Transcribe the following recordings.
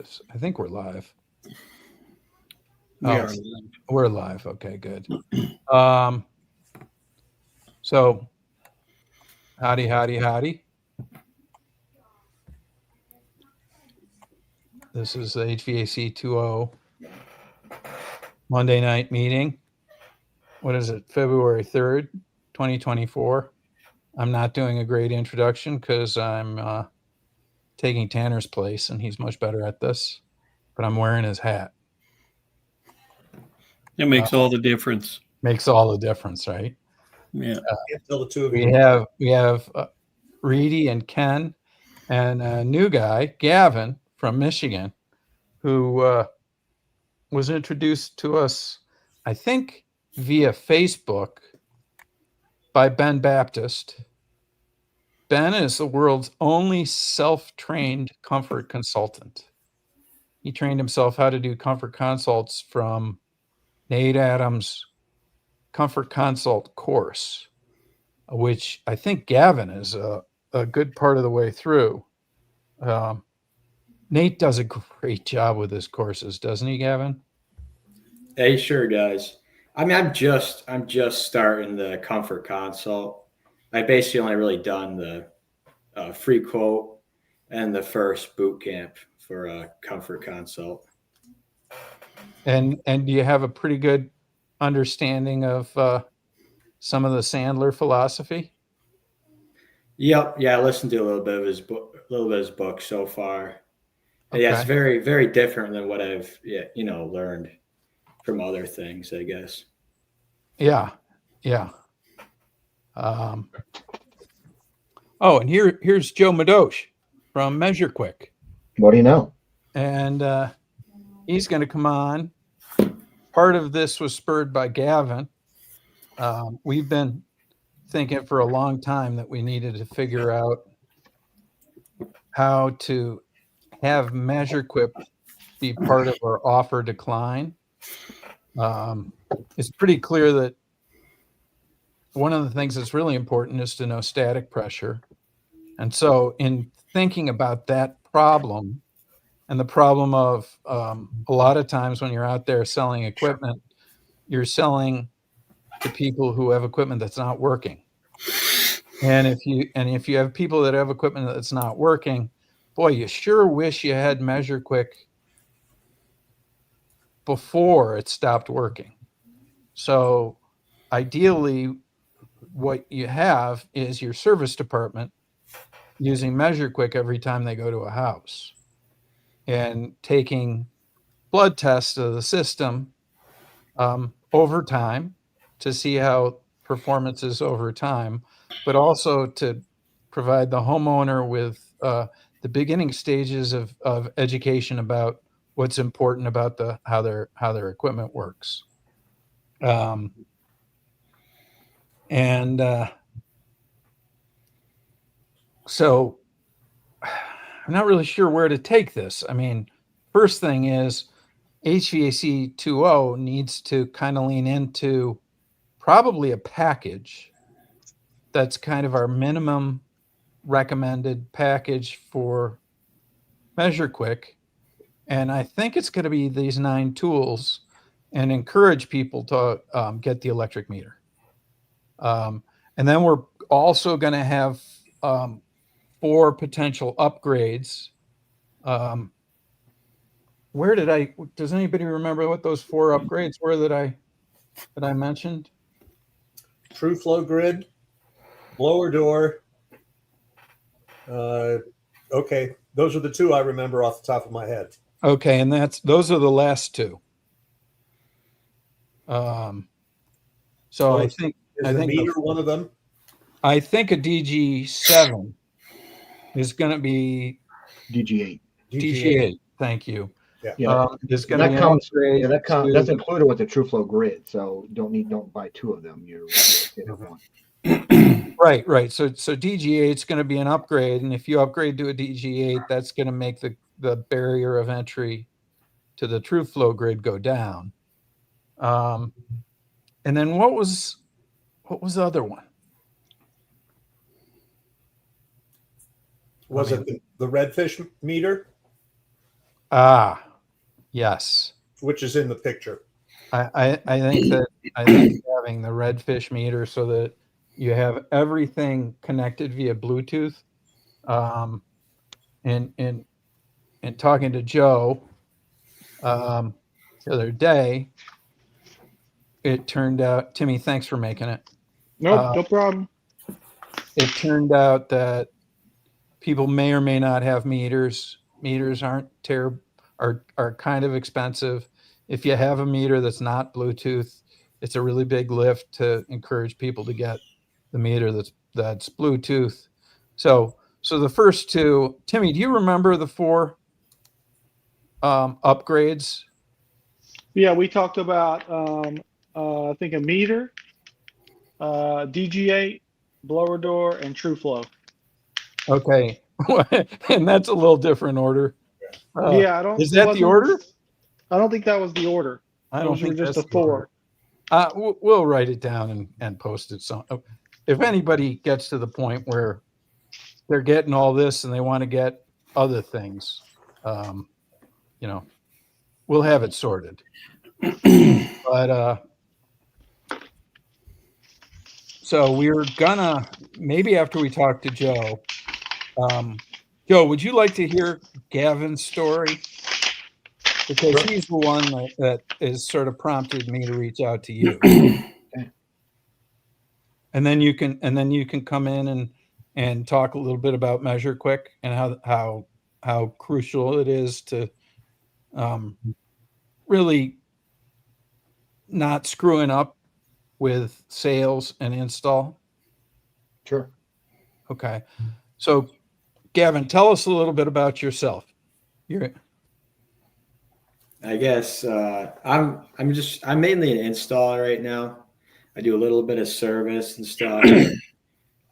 practice. I think we're live. We are. We're live. Okay, good. So, howdy. This is the HVAC20 Monday night meeting. What is it? February 3rd, 2024. I'm not doing a great introduction because I'm taking Tanner's place and he's much better at this, but I'm wearing his hat. It makes all the difference. Makes all the difference, right? Yeah. Can't tell the two of We you. have Reedy and Ken and a new guy, Gavin from Michigan, who was introduced to us, I think, via Facebook by Ben Baptist. Ben is the world's only self-trained comfort consultant. He trained himself how to do comfort consults from Nate Adams' Comfort Consult course, which I think Gavin is a good part of the way through. Nate does a great job with his courses, doesn't he, Gavin? Yeah, he sure does. I mean, I'm just starting the Comfort Consult. I basically only really done the free quote and the first boot camp for a Comfort Consult. And do you have a pretty good understanding of some of the Sandler philosophy? Yep. Yeah, I listened to a little bit of his book so far. Okay. Yeah, it's very, very different than what I've learned from other things, I guess. Yeah. And here's Joe Madosh from MeasureQuick. What do you know? And he's going to come on. Part of this was spurred by Gavin. We've been thinking for a long time that we needed to figure out how to have MeasureQuick be part of our offer decline. It's pretty clear that one of the things that's really important is to know static pressure. And so in thinking about that problem and the problem of a lot of times when you're out there selling equipment, you're selling to people who have equipment that's not working. And if you have people that have equipment that's not working, boy, you sure wish you had MeasureQuick before it stopped working. So ideally, what you have is your service department using MeasureQuick every time they go to a house and taking blood tests of the system over time to see how performance is over time, but also to provide the homeowner with the beginning stages of education about what's important about how their equipment works. So I'm not really sure where to take this. I mean, first thing is HVAC20 needs to kind of lean into probably a package that's kind of our minimum recommended package for MeasureQuick. And I think it's going to be these 9 tools and encourage people to get the electric meter. And then we're also going to have 4 potential upgrades. Does anybody remember what those 4 upgrades were that I mentioned? True flow grid, blower door. Okay, those are the 2 I remember off the top of my head. Okay, and those are the last 2. So I think the meter one of them. I think a DG7 is going to be DG8. DG8. Thank you. Yeah. Is going to be an upgrade. That's included with the TrueFlow grid, so don't buy 2 of them. You're one. Right. So DG8 is going to be an upgrade, and if you upgrade to a DG8, that's going to make the barrier of entry to the TrueFlow grid go down. And then what was the other one? Was it the redfish meter? Ah, yes. which is in the picture. I think having the redfish meter so that you have everything connected via Bluetooth. And talking to Joe the other day, it turned out, Timmy, thanks for making it. Nope, no problem. It turned out that people may or may not have meters. Meters aren't terrible, are kind of expensive. If you have a meter that's not Bluetooth, it's a really big lift to encourage people to get the meter that's Bluetooth. So the first two, Timmy, do you remember the 4 upgrades? Yeah, we talked about I think a meter, DG8, blower door, and TrueFlow. Okay, and that's a little different order. Yeah, I don't. Is that the order? I don't think that was the order. I don't Those were think just that's the 4. We'll write it down and post it. So if anybody gets to the point where they're getting all this and they want to get other things, we'll have it sorted. But so we're gonna, maybe after we talk to Joe, Joe, would you like to hear Gavin's story? Because he's the one that has sort of prompted me to reach out to you. And then you can come in and talk a little bit about MeasureQuick and how crucial it is to really not screwing up with sales and install. Sure. Okay. So Gavin, tell us a little bit about yourself. I guess I'm mainly an installer right now. I do a little bit of service and stuff.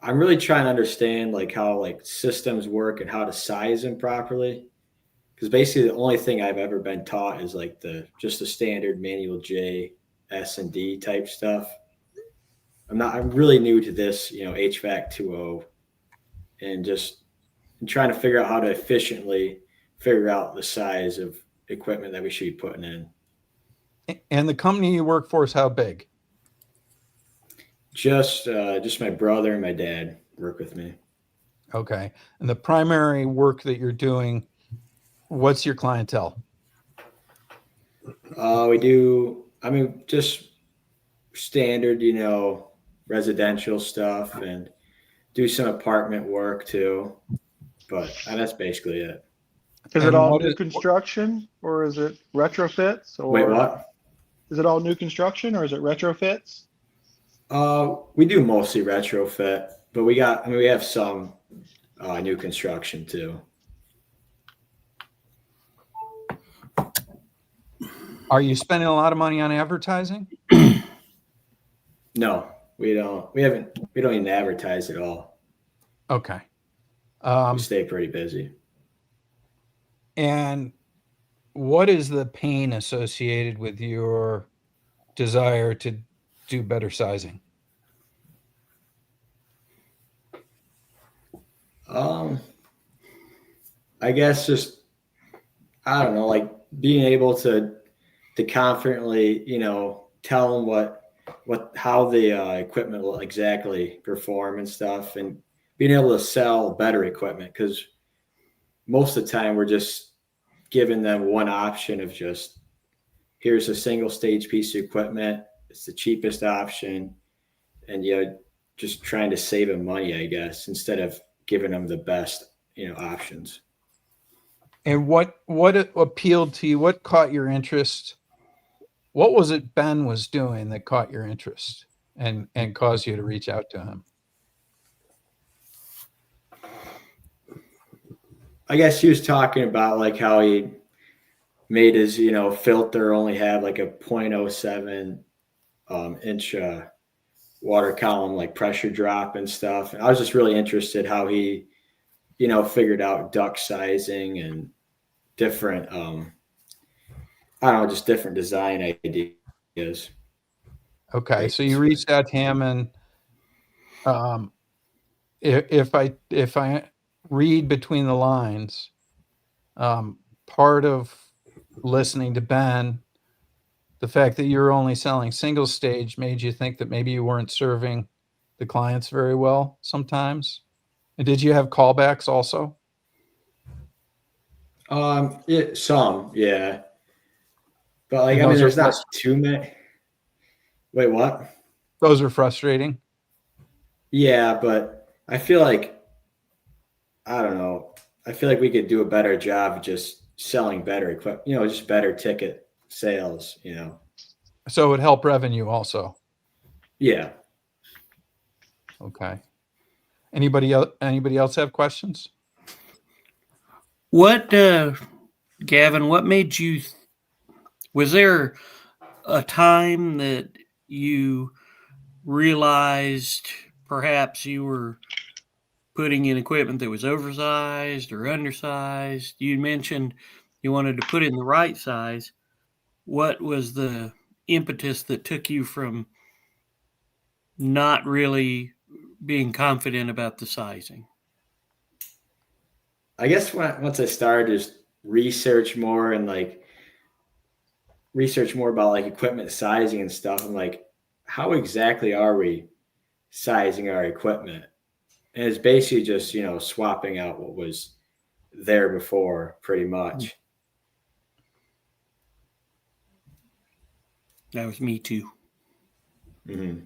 I'm really trying to understand like how like systems work and how to size them properly. Because basically the only thing I've ever been taught is like just the standard manual J, S, and D type stuff. I'm really new to this, HVAC20, and just trying to figure out how to efficiently figure out the size of equipment that we should be putting in. And the company you work for is how big? Just my brother and my dad work with me. Okay. And the primary work that you're doing, what's your clientele? We do, just standard, residential stuff, and do some apartment work too. But that's basically it. Is it all new construction or is it retrofits? Or wait, what? Is it all new construction or is it retrofits? We do mostly retrofit, but we have some new construction too. Are you spending a lot of money on advertising? No, we don't. We don't even advertise at all. Okay. We stay pretty busy. And what is the pain associated with your desire to do better sizing? I guess just, I don't know, like being able to confidently, tell them how the equipment will exactly perform and stuff, and being able to sell better equipment, because most of the time we're just giving them one option of just, here's a single stage piece of equipment. It's the cheapest option. And, just trying to save them money, I guess, instead of giving them the best, options. And what appealed to you? What caught your interest? What was it Ben was doing that caught your interest and caused you to reach out to him? I guess he was talking about like how he made his, filter only have like a 0.07 inch water column, like pressure drop and stuff. And I was just really interested how he, figured out duct sizing and different, just different design ideas. Okay. So you reached out to him, and if I read between the lines, part of listening to Ben, the fact that you're only selling single stage made you think that maybe you weren't serving the clients very well sometimes? And did you have callbacks also? Some, yeah. But like, And I mean, those are there's not too many. Wait, what? Those are frustrating. Yeah, but I feel like, I don't know. I feel like we could do a better job of just selling better equipment, just better ticket sales, So it would help revenue also. Yeah. Okay. Anybody else have questions? What, Gavin, what made you, was there a time that you realized perhaps you were putting in equipment that was oversized or undersized? You mentioned you wanted to put in the right size. What was the impetus that took you from not really being confident about the sizing? I guess once I started to just research more about like equipment sizing and stuff, I'm like, how exactly are we sizing our equipment? And it's basically just, swapping out what was there before, pretty much. That was me too. Mm-hmm.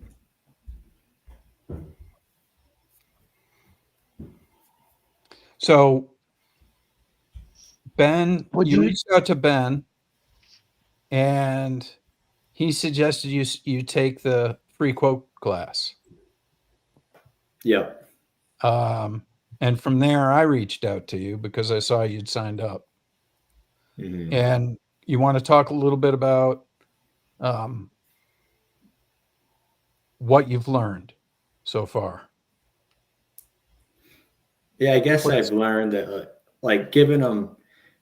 So Ben, you reached out to Ben and he suggested you take the free quote class. Yep. And from there, I reached out to you because I saw you'd signed up. Mm-hmm. And you want to talk a little bit about what you've learned so far. Yeah, I guess I've learned that like giving them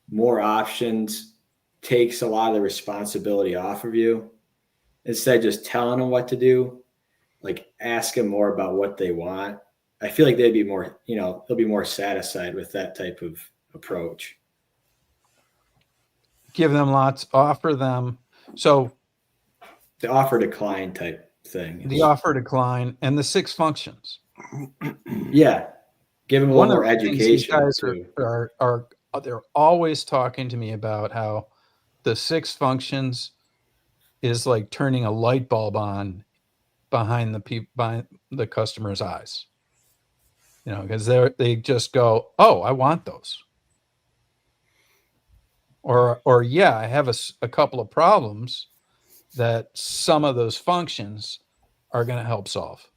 more options takes a lot of the responsibility off of you. Instead of just telling them what to do, like ask them more about what they want. I feel like they'd be more, they'll be more satisfied with that type of approach. Give them lots, offer them. So The offer decline type thing. the offer decline and the 6 functions. Yeah. Give them a little more education. Guys are they're always talking to me about how the 6 functions is like turning a light bulb on behind the customer's eyes. Because they just go, oh, I want those. Or yeah, I have a couple of problems that some of those functions are going to help solve.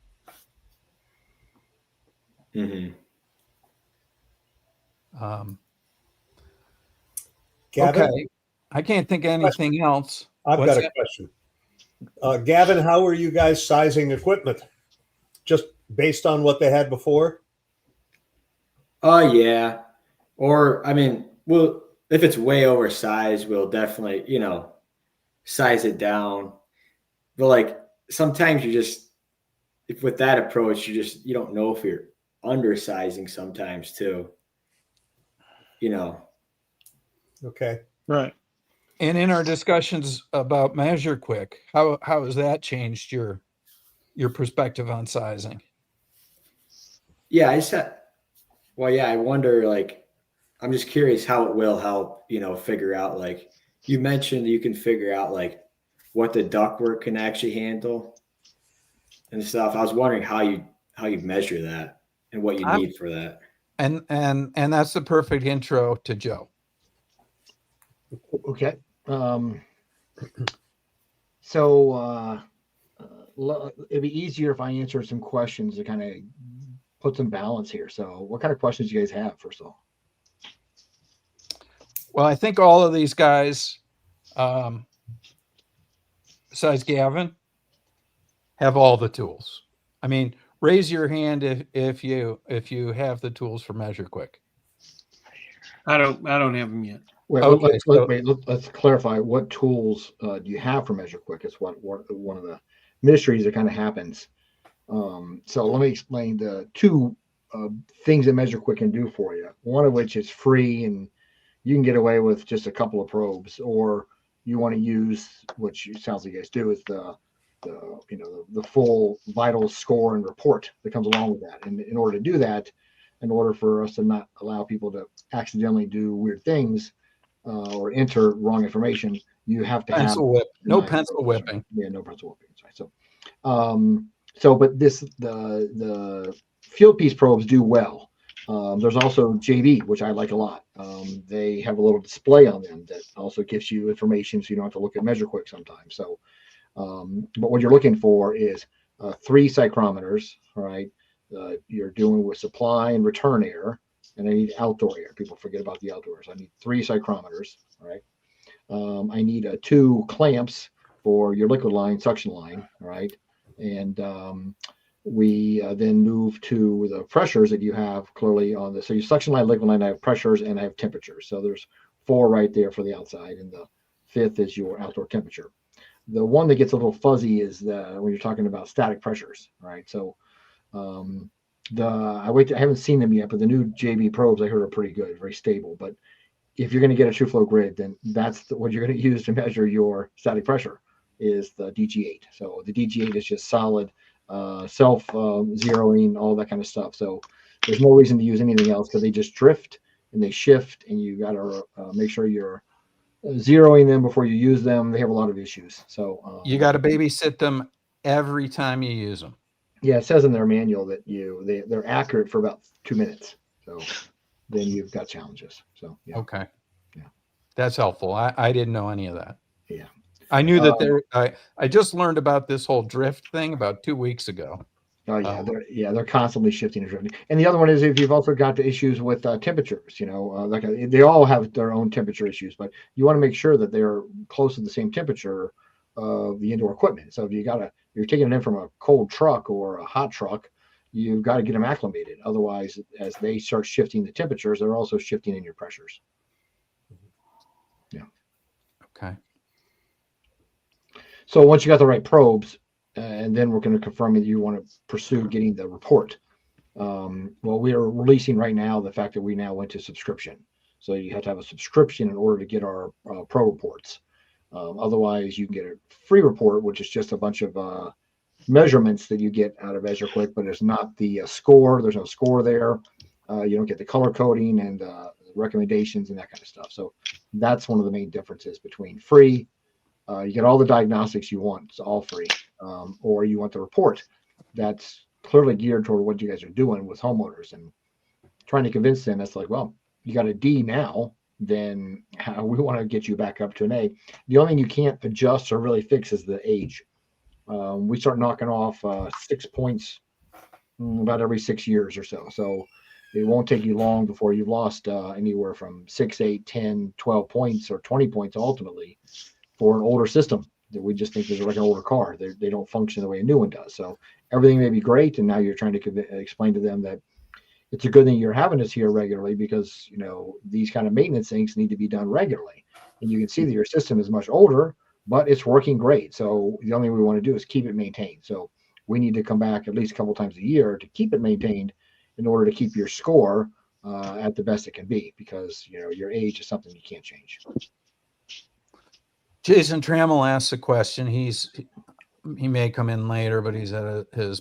Mm-hmm. Gavin, Okay. I can't think of anything else. I've got a question. Gavin, how are you guys sizing equipment? Just based on what they had before? Yeah. Or, I mean, if it's way oversized, we'll definitely, size it down. But like sometimes if with that approach, you don't know if you're undersizing sometimes too. Okay. Right. And in our discussions about MeasureQuick, how has that changed your perspective on sizing? Yeah, I wonder, like, I'm just curious how it will help, figure out, like, you mentioned you can figure out, like, what the ductwork can actually handle and stuff. I was wondering how you measure that and what you need for that. And that's the perfect intro to Joe. Okay. It'd be easier if I answer some questions to kind of put some balance here. So what kind of questions do you guys have, first of all? Well, I think all of these guys, besides Gavin, have all the tools. I mean, raise your hand if you have the tools for MeasureQuick. I don't have them yet. Let's clarify what tools do you have for MeasureQuick? It's one of the mysteries that kind of happens. So let me explain the 2 things that MeasureQuick can do for you. One of which is free and you can get away with just a couple of probes, or you want to use, which it sounds like you guys do, is the full vital score and report that comes along with that. And in order to do that, in order for us to not allow people to accidentally do weird things or enter wrong information, you have to Pencil have whip. No nice pencil probes, whipping. right? Yeah, no pencil whipping. Right. But the field piece probes do well. There's also JB, which I like a lot. They have a little display on them that also gives you information, so you don't have to look at MeasureQuick sometimes. So, but what you're looking for is 3 psychrometers. All right, you're doing with supply and return air, and I need outdoor air. People forget about the outdoors. I need 3 psychrometers. All right, I need 2 clamps for your liquid line, suction line. All right, and we then move to the pressures that you have clearly on this. So your suction line, liquid line, I have pressures and I have temperatures. So there's 4 right there for the outside, and the 5th is your outdoor temperature. The one that gets a little fuzzy is when you're talking about static pressures, right? So I haven't seen them yet, but the new JB probes I heard are pretty good, very stable. But if you're going to get a true flow grid, then that's what you're going to use to measure your static pressure is the DG8. So the DG8 is just solid, self zeroing, all that kind of stuff. So there's no reason to use anything else because they just drift and they shift, and you got to make sure you're zeroing them before you use them. They have a lot of issues. So You got to babysit them every time you use them. yeah, it says in their manual that they're accurate for about 2 minutes. So then you've got challenges. So yeah. Okay. Yeah. That's helpful. I didn't know any of that. Yeah. I knew that I just learned about this whole drift thing about 2 weeks ago. Oh yeah, they're constantly shifting and drifting. And the other one is if you've also got the issues with temperatures, they all have their own temperature issues, but you want to make sure that they're close to the same temperature of the indoor equipment. So if you're taking it in from a cold truck or a hot truck, you've got to get them acclimated. Otherwise, as they start shifting the temperatures, they're also shifting in your pressures. Yeah. Okay. So once you got the right probes, and then we're going to confirm that you want to pursue getting the report. Well, we are releasing right now the fact that we now went to subscription. So you have to have a subscription in order to get our pro reports. Otherwise, you can get a free report, which is just a bunch of measurements that you get out of MeasureQuick, but it's not the score. There's no score there. You don't get the color coding and recommendations and that kind of stuff. So that's one of the main differences between free. You get all the diagnostics you want. It's all free. Or you want the report that's clearly geared toward what you guys are doing with homeowners and trying to convince them. It's like, well, you got a D now, then we want to get you back up to an A. The only thing you can't adjust or really fix is the age. We start knocking off 6 points about every 6 years or so. So it won't take you long before you've lost anywhere from 6, 8, 10, 12 points or 20 points ultimately for an older system that we just think is like an older car. They don't function the way a new one does. So everything may be great, and now you're trying to explain to them that it's a good thing you're having us here regularly because these kind of maintenance things need to be done regularly. And you can see that your system is much older, but it's working great. So the only thing we want to do is keep it maintained. So we need to come back at least a couple times a year to keep it maintained in order to keep your score at the best it can be, because your age is something you can't change. Jason Trammell asked a question. He may come in later, but he's at his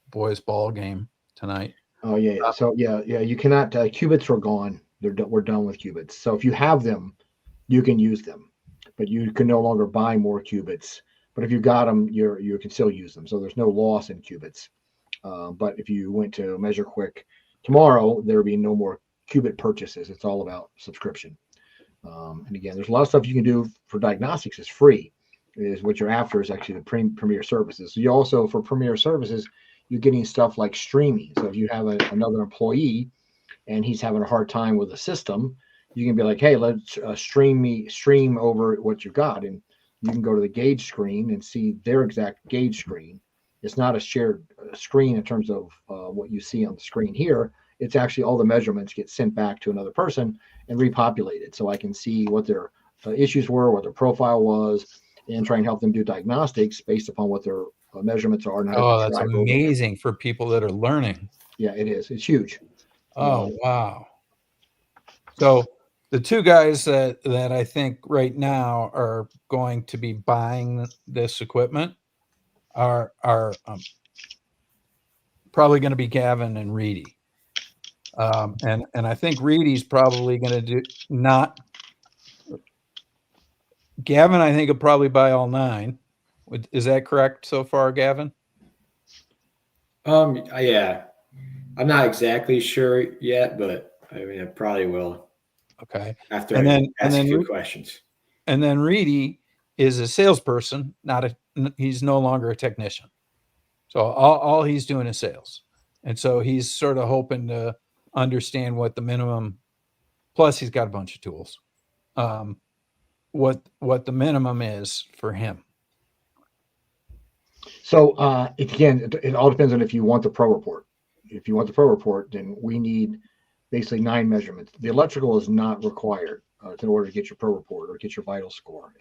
boys' ball game tonight. Oh yeah. So yeah. You cannot. Qubits are gone. We're done with qubits. So if you have them, you can use them, but you can no longer buy more qubits. But if you got them, you can still use them. So there's no loss in qubits. But if you went to MeasureQuick tomorrow, there would be no more qubit purchases. It's all about subscription. And again, there's a lot of stuff you can do for diagnostics. It's free. Is what you're after is actually the Premier services. So you also, for Premier services, you're getting stuff like streaming. So if you have another employee and he's having a hard time with the system, you can be like, hey, let's stream over what you've got. And you can go to the gauge screen and see their exact gauge screen. It's not a shared screen in terms of what you see on the screen here. It's actually all the measurements get sent back to another person and repopulated. So I can see what their issues were, what their profile was, and try and help them do diagnostics based upon what their measurements are. Oh, that's amazing for people that are learning. Yeah, it is. It's huge. Oh, wow. So the two guys that I think right now are going to be buying this equipment are probably going to be Gavin and Reedy. And I think Reedy's probably going to do not. Gavin, I think, will probably buy all 9. Is that correct so far, Gavin? Yeah, I'm not exactly sure yet, but I mean, I probably will Okay. after And I then ask a few questions. And then Reedy is a salesperson, he's no longer a technician. So all he's doing is sales. And so he's sort of hoping to understand what the minimum, plus he's got a bunch of tools, what the minimum is for him. So it all depends on if you want the pro report. If you want the pro report, then we need basically 9 measurements. The electrical is not required in order to get your pro report or get your vital score.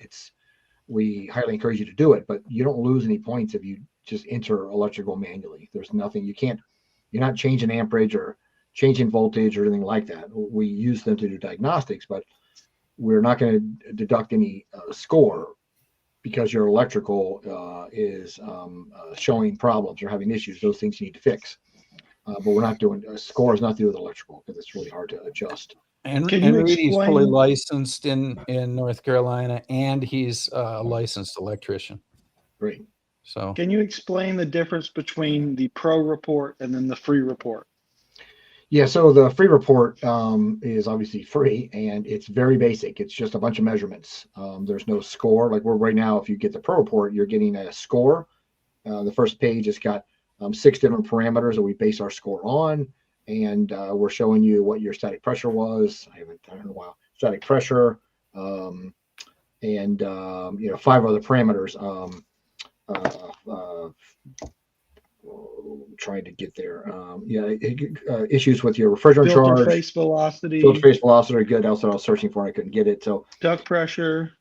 We highly encourage you to do it, but you don't lose any points if you just enter electrical manually. There's nothing you're not changing amperage or changing voltage or anything like that. We use them to do diagnostics, but we're not going to deduct any score because your electrical is showing problems or having issues. Those things you need to fix. But we're not doing score is not to do with electrical because it's really hard to adjust. And Can you Reedy's fully explain- licensed in North Carolina, and he's a licensed electrician. Great. So Can you explain the difference between the pro report and then the free report? Yeah, so the free report is obviously free and it's very basic. It's just a bunch of measurements. There's no score. Like we're right now, if you get the pro report, you're getting a score. The first page has got 6 different parameters that we base our score on. And we're showing you what your static pressure was. I haven't done it in a while. Static pressure, and 5 other parameters. Trying to get there. Issues with your refrigerant Filter charge, face velocity, filter face velocity. Good. That's what I was searching for. And I couldn't get it. So duct pressure.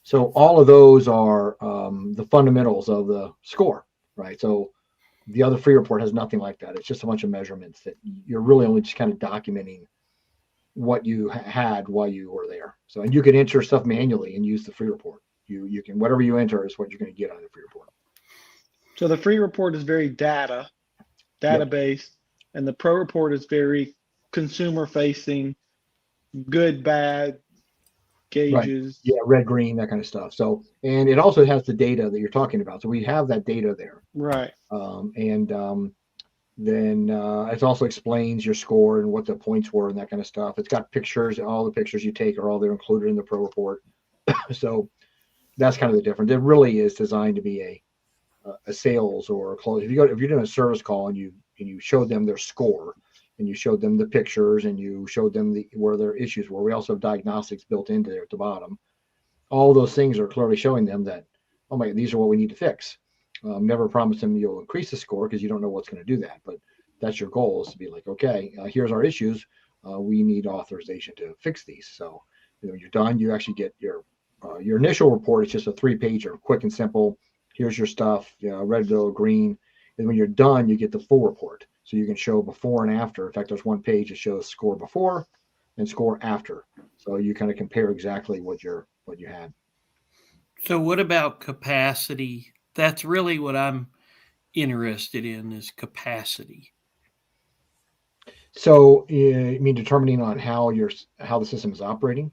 So all of those are the fundamentals of the score, right? So the other free report has nothing like that. It's just a bunch of measurements that you're really only just kind of documenting what you had while you were there. So, and you can enter stuff manually and use the free report. You can, whatever you enter is what you're going to get on the free report. So the free report is very database, and the pro report is very consumer facing, good, bad gauges. Yeah, red, green, that kind of stuff. So, and it also has the data that you're talking about. So we have that data there. Right. Then it also explains your score and what the points were and that kind of stuff. It's got pictures. All the pictures you take are all there included in the pro report. So that's kind of the difference. It really is designed to be a sales or a close. If you're doing a service call and you showed them their score and you showed them the pictures and you showed them where their issues were. We also have diagnostics built into there at the bottom. All those things are clearly showing them that, oh my, these are what we need to fix. Never promise them you'll increase the score because you don't know what's going to do that. But that's your goal, is to be like, okay, here's our issues. We need authorization to fix these. So when you're done, you actually get your initial report. It's just a 3-pager, quick and simple. Here's your stuff, red, yellow, green. And when you're done, you get the full report. So you can show before and after. In fact, there's one page that shows score before and score after. So you kind of compare exactly what you had. So what about capacity? That's really what I'm interested in, is capacity. So you mean determining on how the system is operating?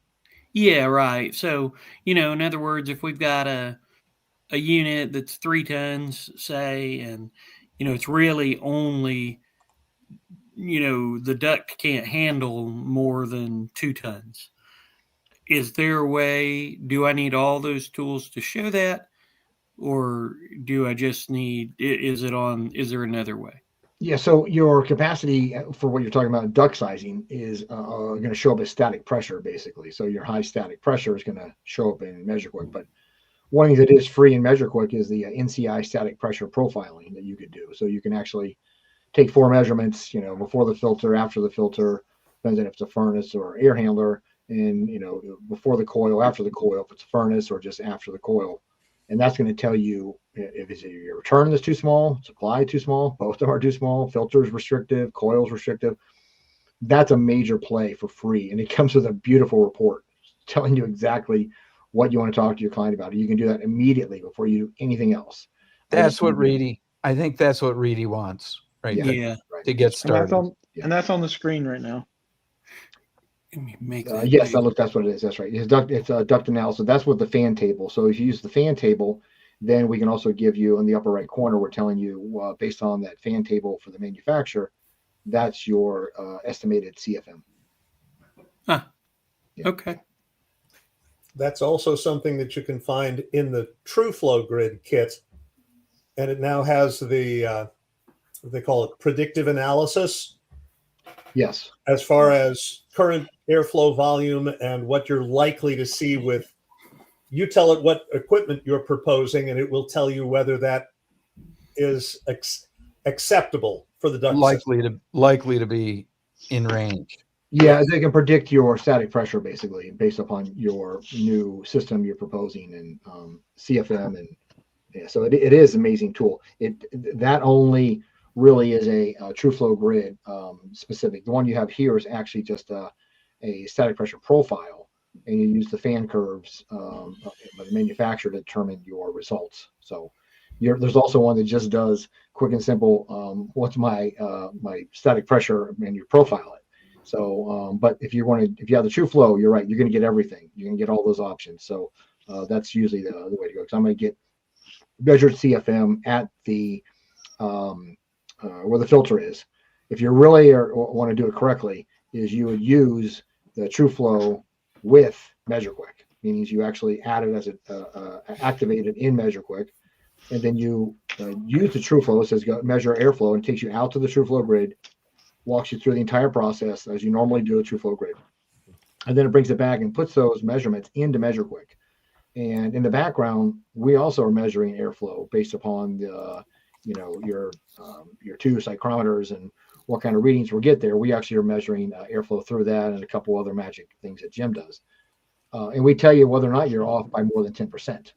Yeah, right. So, in other words, if we've got a unit that's 3 tons, say, and, it's really only, the duct can't handle more than 2 tons. Is there a way, do I need all those tools to show that? Or do I just need, is there another way? Yeah, so your capacity for what you're talking about, duct sizing, is going to show up as static pressure, basically. So your high static pressure is going to show up in MeasureQuick. But one thing that is free in MeasureQuick is the NCI static pressure profiling that you could do. So you can actually take 4 measurements, before the filter, after the filter, depends on if it's a furnace or air handler, and, before the coil, after the coil, if it's a furnace, or just after the coil. And that's going to tell you if it's your return that's too small, supply too small, both of them are too small, filters restrictive, coils restrictive. that's a major play for free. And it comes with a beautiful report telling you exactly what you want to talk to your client about. You can do that immediately before you do anything else. That's what Reedy, I think that's what Reedy wants right Yeah. there Yeah. Right. to get started. Yeah. And that's on the screen right now. Let me make that Yes, big. that's what it is. That's right. It's a duct analysis. That's what the fan table. So if you use the fan table, then we can also give you in the upper right corner, we're telling you based on that fan table for the manufacturer, that's your estimated CFM. Huh. Yeah. Okay. That's also something that you can find in the TrueFlow Grid kit. And it now has the, they call it predictive analysis, Yes. as far as current airflow volume and what you're likely to see with, you tell it what equipment you're proposing, and it will tell you whether that is acceptable for the duct system. Likely to be in range. Yeah, they can predict your static pressure basically based upon your new system you're proposing and CFM, and yeah, so it is an amazing tool. That only really is a TrueFlow Grid specific. The one you have here is actually just a static pressure profile, and you use the fan curves of the manufacturer to determine your results. So there's also one that just does quick and simple. What's my static pressure, and you profile it. So, but if you have the TrueFlow, you're right. You're going to get everything. You can get all those options. So that's usually the way to go. Because I'm going to get measured CFM at the where the filter is. If you really want to do it correctly, is you would use the TrueFlow with MeasureQuick, meaning you actually add it as activated in MeasureQuick, and then you use the TrueFlow. It says go measure airflow, and takes you out to the TrueFlow Grid, walks you through the entire process as you normally do a TrueFlow Grid, and then it brings it back and puts those measurements into MeasureQuick. And in the background, we also are measuring airflow based upon the, your 2 psychrometers and what kind of readings we'll get there. We actually are measuring airflow through that and a couple other magic things that Jim does. And we tell you whether or not you're off by more than 10%.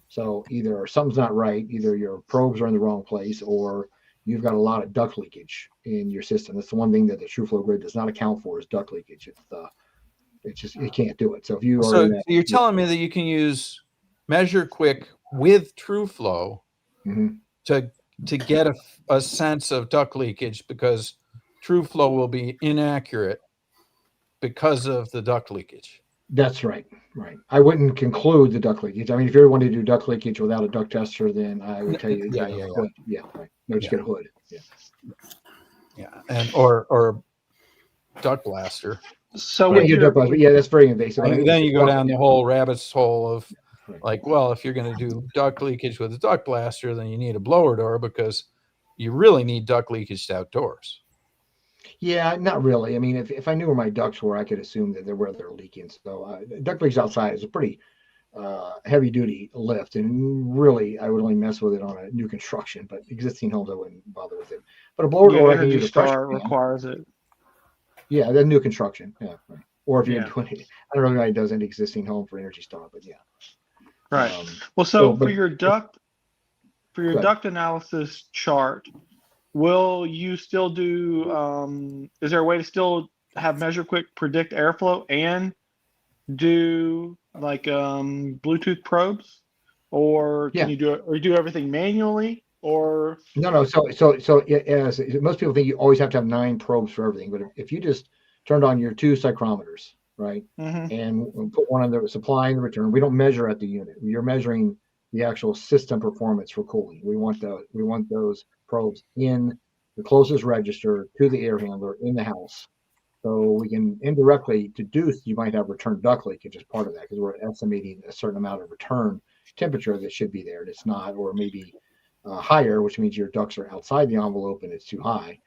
So either something's not right, either your probes are in the wrong place, or you've got a lot of duct leakage in your system. That's the one thing that the TrueFlow Grid does not account for is duct leakage. It can't do it. So if you are So you're telling me that you can use MeasureQuick with TrueFlow to get a sense of duct leakage, because TrueFlow will be inaccurate because of the duct leakage. That's right. Right. I wouldn't conclude the duct leakage. I mean, if you ever wanted to do duct leakage without a duct tester, then I would tell you, hood. Yeah, right. No, just get a hood. Yeah, and or duct blaster. So yeah, that's very invasive. And then you go down the whole rabbit's hole of like, well, if you're going to do duct leakage with a duct blaster, then you need a blower door, because you really need duct leakage outdoors. Yeah, not really. I mean, if I knew where my ducts were, I could assume that they're leaking. So duct leakage outside is a pretty heavy duty lift, and really I would only mess with it on a new construction, but existing homes I wouldn't bother with it. But a blower door, Energy Star requires it. Yeah, the new construction. Yeah, right. Or if you're doing it, I don't know if anybody does any existing home for Energy Star, but yeah. Right. Well, for your duct analysis chart, will you still do? Is there a way to still have MeasureQuick predict airflow and do like Bluetooth probes, or can you do it, or do everything manually? Or no. So as most people think, you always have to have 9 probes for everything. But if you just turned on your 2 psychrometers, right, and put one on the supply and the return, we don't measure at the unit. You're measuring the actual system performance for cooling. We want those probes in the closest register to the air handler in the house, so we can indirectly deduce you might have return duct leakage as part of that, because we're estimating a certain amount of return temperature that should be there, and it's not, or maybe higher, which means your ducts are outside the envelope and it's too high.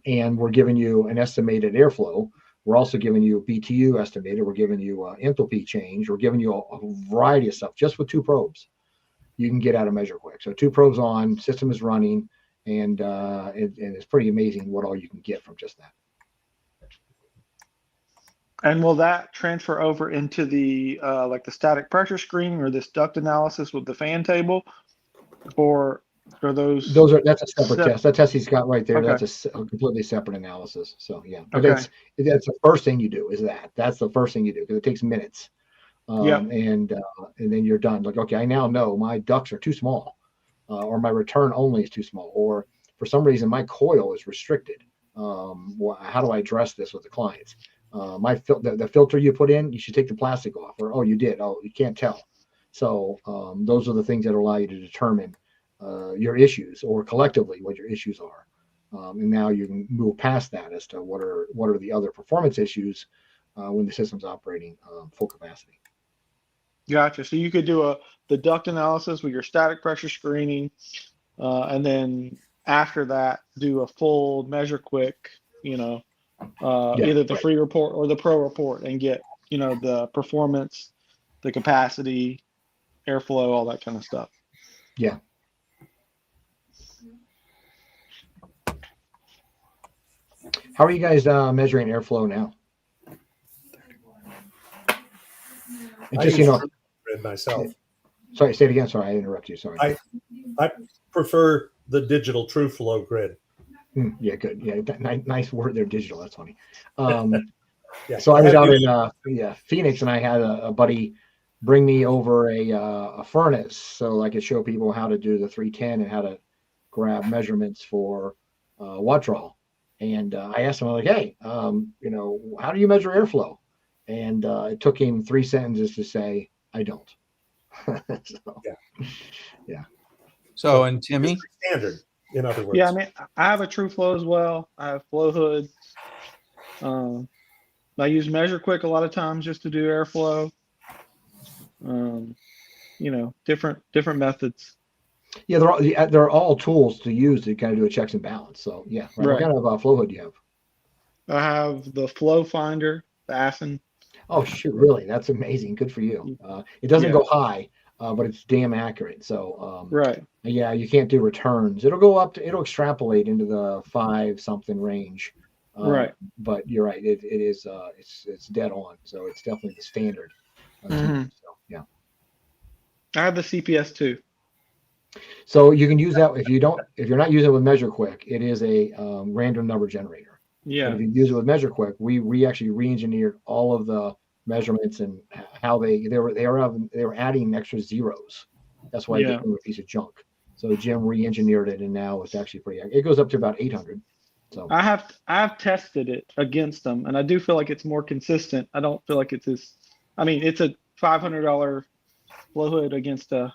And we're giving you an estimated airflow. We're also giving you a BTU estimated. We're giving you enthalpy change. We're giving you a variety of stuff just with 2 probes. You can get out of MeasureQuick. So 2 probes on, system is running, and it's pretty amazing what all you can get from just that. And will that transfer over into the like the static pressure screening or this duct analysis with the fan table? Or Are those? That's a separate Sep- test. That test he's got right there. Okay. That's a completely separate analysis. So yeah, but Okay. that's the first thing you do is that's the first thing you do because it takes minutes. Yep. And then you're done. Like, okay, I now know my ducts are too small, or my return only is too small, or for some reason my coil is restricted. How do I address this with the clients? The filter you put in, you should take the plastic off, or oh, you did. Oh, you can't tell. So those are the things that allow you to determine your issues, or collectively what your issues are. And now you can move past that as to what are the other performance issues when the system's operating full capacity. Gotcha. So you could do the duct analysis with your static pressure screening, and then after that, do a full MeasureQuick, either the free report or the pro report, and get, the performance, the capacity, airflow, all that kind of stuff. Yeah. How are you guys measuring airflow now? I Just, use Grid myself. Sorry, say it again. Sorry, I interrupted you. Sorry. I prefer the digital True Flow grid. Yeah, good. Yeah, nice word there, digital. That's funny. Yeah. So I was out in Phoenix, and I had a buddy bring me over a furnace so I could show people how to do the 310 and how to grab measurements for watt draw. And I asked him, I'm like, hey, how do you measure airflow? And it took him 3 sentences to say, I don't. So, and Timmy, Standard, in other words. Yeah, I mean, I have a True Flow as well. I have flow hood. I use MeasureQuick a lot of times just to do airflow. Different methods. Yeah, they're all tools to use to kind of do a checks and balance. So yeah, right. What kind of flow hood do you have? I have the Flow Finder, the Assen. Oh shoot, really? That's amazing. Good for you. It doesn't go high, but it's damn accurate. So yeah, you can't do returns. It'll extrapolate into the 5 something range. But you're right. It is it's dead on. So it's definitely the standard. So yeah. I have the CPS too. So you can use that if you're not using it with MeasureQuick, it is a random number generator. Yeah. But if you use it with MeasureQuick, we actually re-engineered all of the measurements and how they were adding extra zeros. That's why it became a piece of junk. So Jim re-engineered it, and now it's actually it goes up to about 800. So I've tested it against them, and I do feel like it's more consistent. I don't feel like it's it's a $500 flow hood against a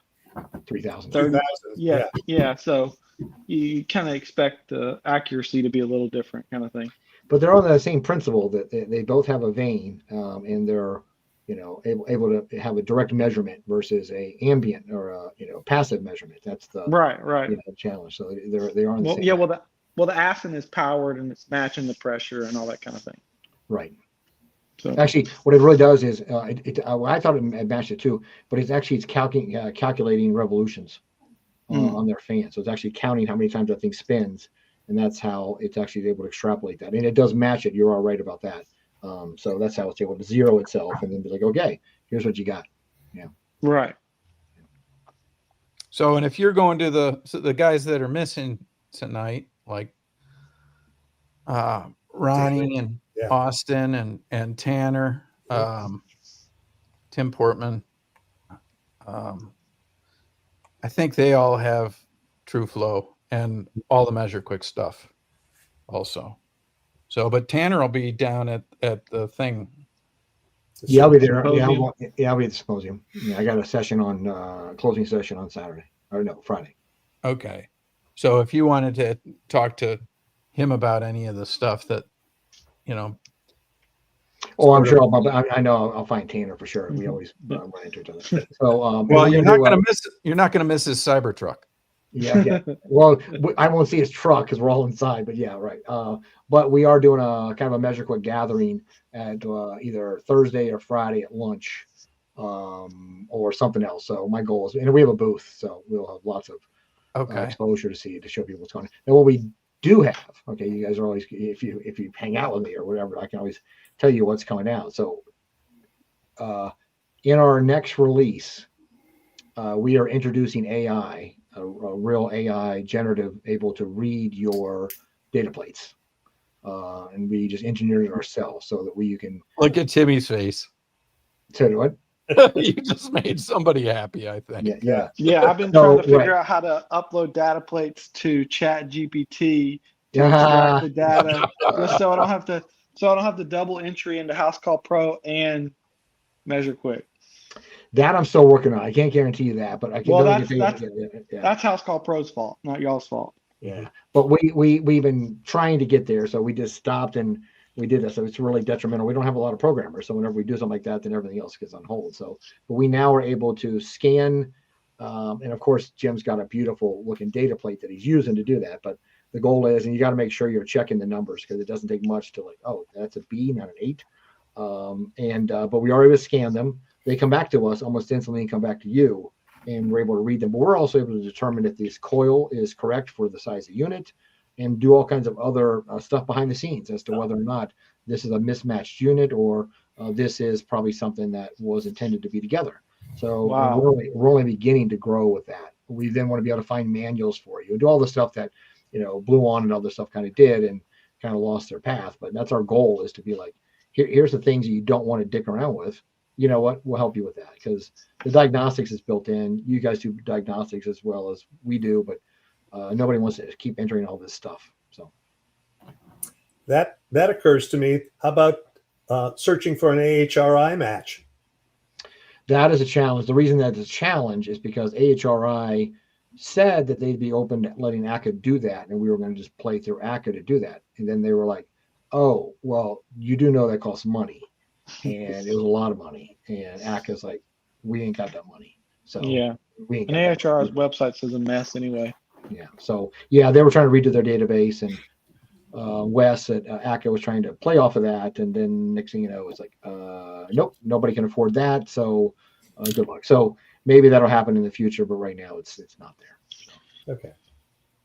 3,000. Yeah. So you kind of expect the accuracy to be a little different, kind of thing. But they're on the same principle that they both have a vane, and they're able to have a direct measurement versus a ambient or a passive measurement. That's the challenge. So they are on the same. Yeah. Well, the Assen is powered and it's matching the pressure and all that kind of thing. Right. So actually, what it really does is, I thought it matched it too, but it's calculating revolutions on their fan. So it's actually counting how many times that thing spins, and that's how it's actually able to extrapolate that. And it does match it. You're all right about that. So that's how it's able to zero itself and then be like, okay, here's what you got. Yeah. Right. So, and if you're going to the guys that are missing tonight, like Ronnie and Austin and Tanner, Tim Portman, I think they all have True Flow and all the MeasureQuick stuff also. So, but Tanner will be down at the thing. Yeah, I'll be there. I'll be at the symposium. Yeah, I got a session closing session on Saturday. Or no, Friday. Okay. So if you wanted to talk to him about any of the stuff that, Oh, I'm sure. I know I'll find Tanner for sure. We always run into each other. So, well, you're not going to miss his Cybertruck. Yeah. Well, I won't see his truck because we're all inside. But yeah, right. But we are doing a kind of a MeasureQuick gathering at either Thursday or Friday at lunch, or something else. So my goal is, and we have a booth, so we'll have lots of exposure to show people what's going on. And what we do have, okay, you guys are always, if you hang out with me or whatever, I can always tell you what's coming out. So in our next release, we are introducing AI a real AI generative able to read your data plates. And we just engineered it ourselves so that you can Look at Timmy's face. tell you what. You just made somebody happy, I think. Yeah. Yeah, I've been So, trying to figure right. out how to upload data plates to Chat GPT to extract the data, just so I don't have to double entry into House Call Pro and MeasureQuick. That I'm still working on. I can't guarantee you that, but I can. Well, definitely that's House Call Pro's fault, not y'all's fault. Yeah, but we've been trying to get there, so we just stopped and we did this. So it's really detrimental. We don't have a lot of programmers, so whenever we do something like that, then everything else gets on hold. So, but we now are able to scan, and of course, Jim's got a beautiful looking data plate that he's using to do that. But the goal is, and you got to make sure you're checking the numbers because it doesn't take much to like, oh, that's a B, not an 8. But we are able to scan them. They come back to us almost instantly and come back to you, and we're able to read them. But we're also able to determine if this coil is correct for the size of unit and do all kinds of other stuff behind the scenes as to whether or not this is a mismatched unit or this is probably something that was intended to be together. So Wow. we're only beginning to grow with that. We then want to be able to find manuals for you and do all the stuff that, Blue On and other stuff kind of did and kind of lost their path. But that's our goal, is to be like, here's the things that you don't want to dick around with. You know what? We'll help you with that because the diagnostics is built in. You guys do diagnostics as well as we do, but nobody wants to keep entering all this stuff. So that occurs to me. How about searching for an AHRI match? that is a challenge. The reason that it's a challenge is because AHRI said that they'd be open to letting ACA do that, and we were going to just play through ACA to do that. And then they were like, "Oh, well, you do know that costs money." And it was a lot of money, and ACA's like, we ain't got that money. So Yeah, we ain't and got that AHR's money. website is a mess anyway. Yeah. So yeah, they were trying to redo their database, and Wes at ACA was trying to play off of that, and then next thing you know, it's like, nope, nobody can afford that. So good luck. So maybe that'll happen in the future, but right now it's not there. So. Okay.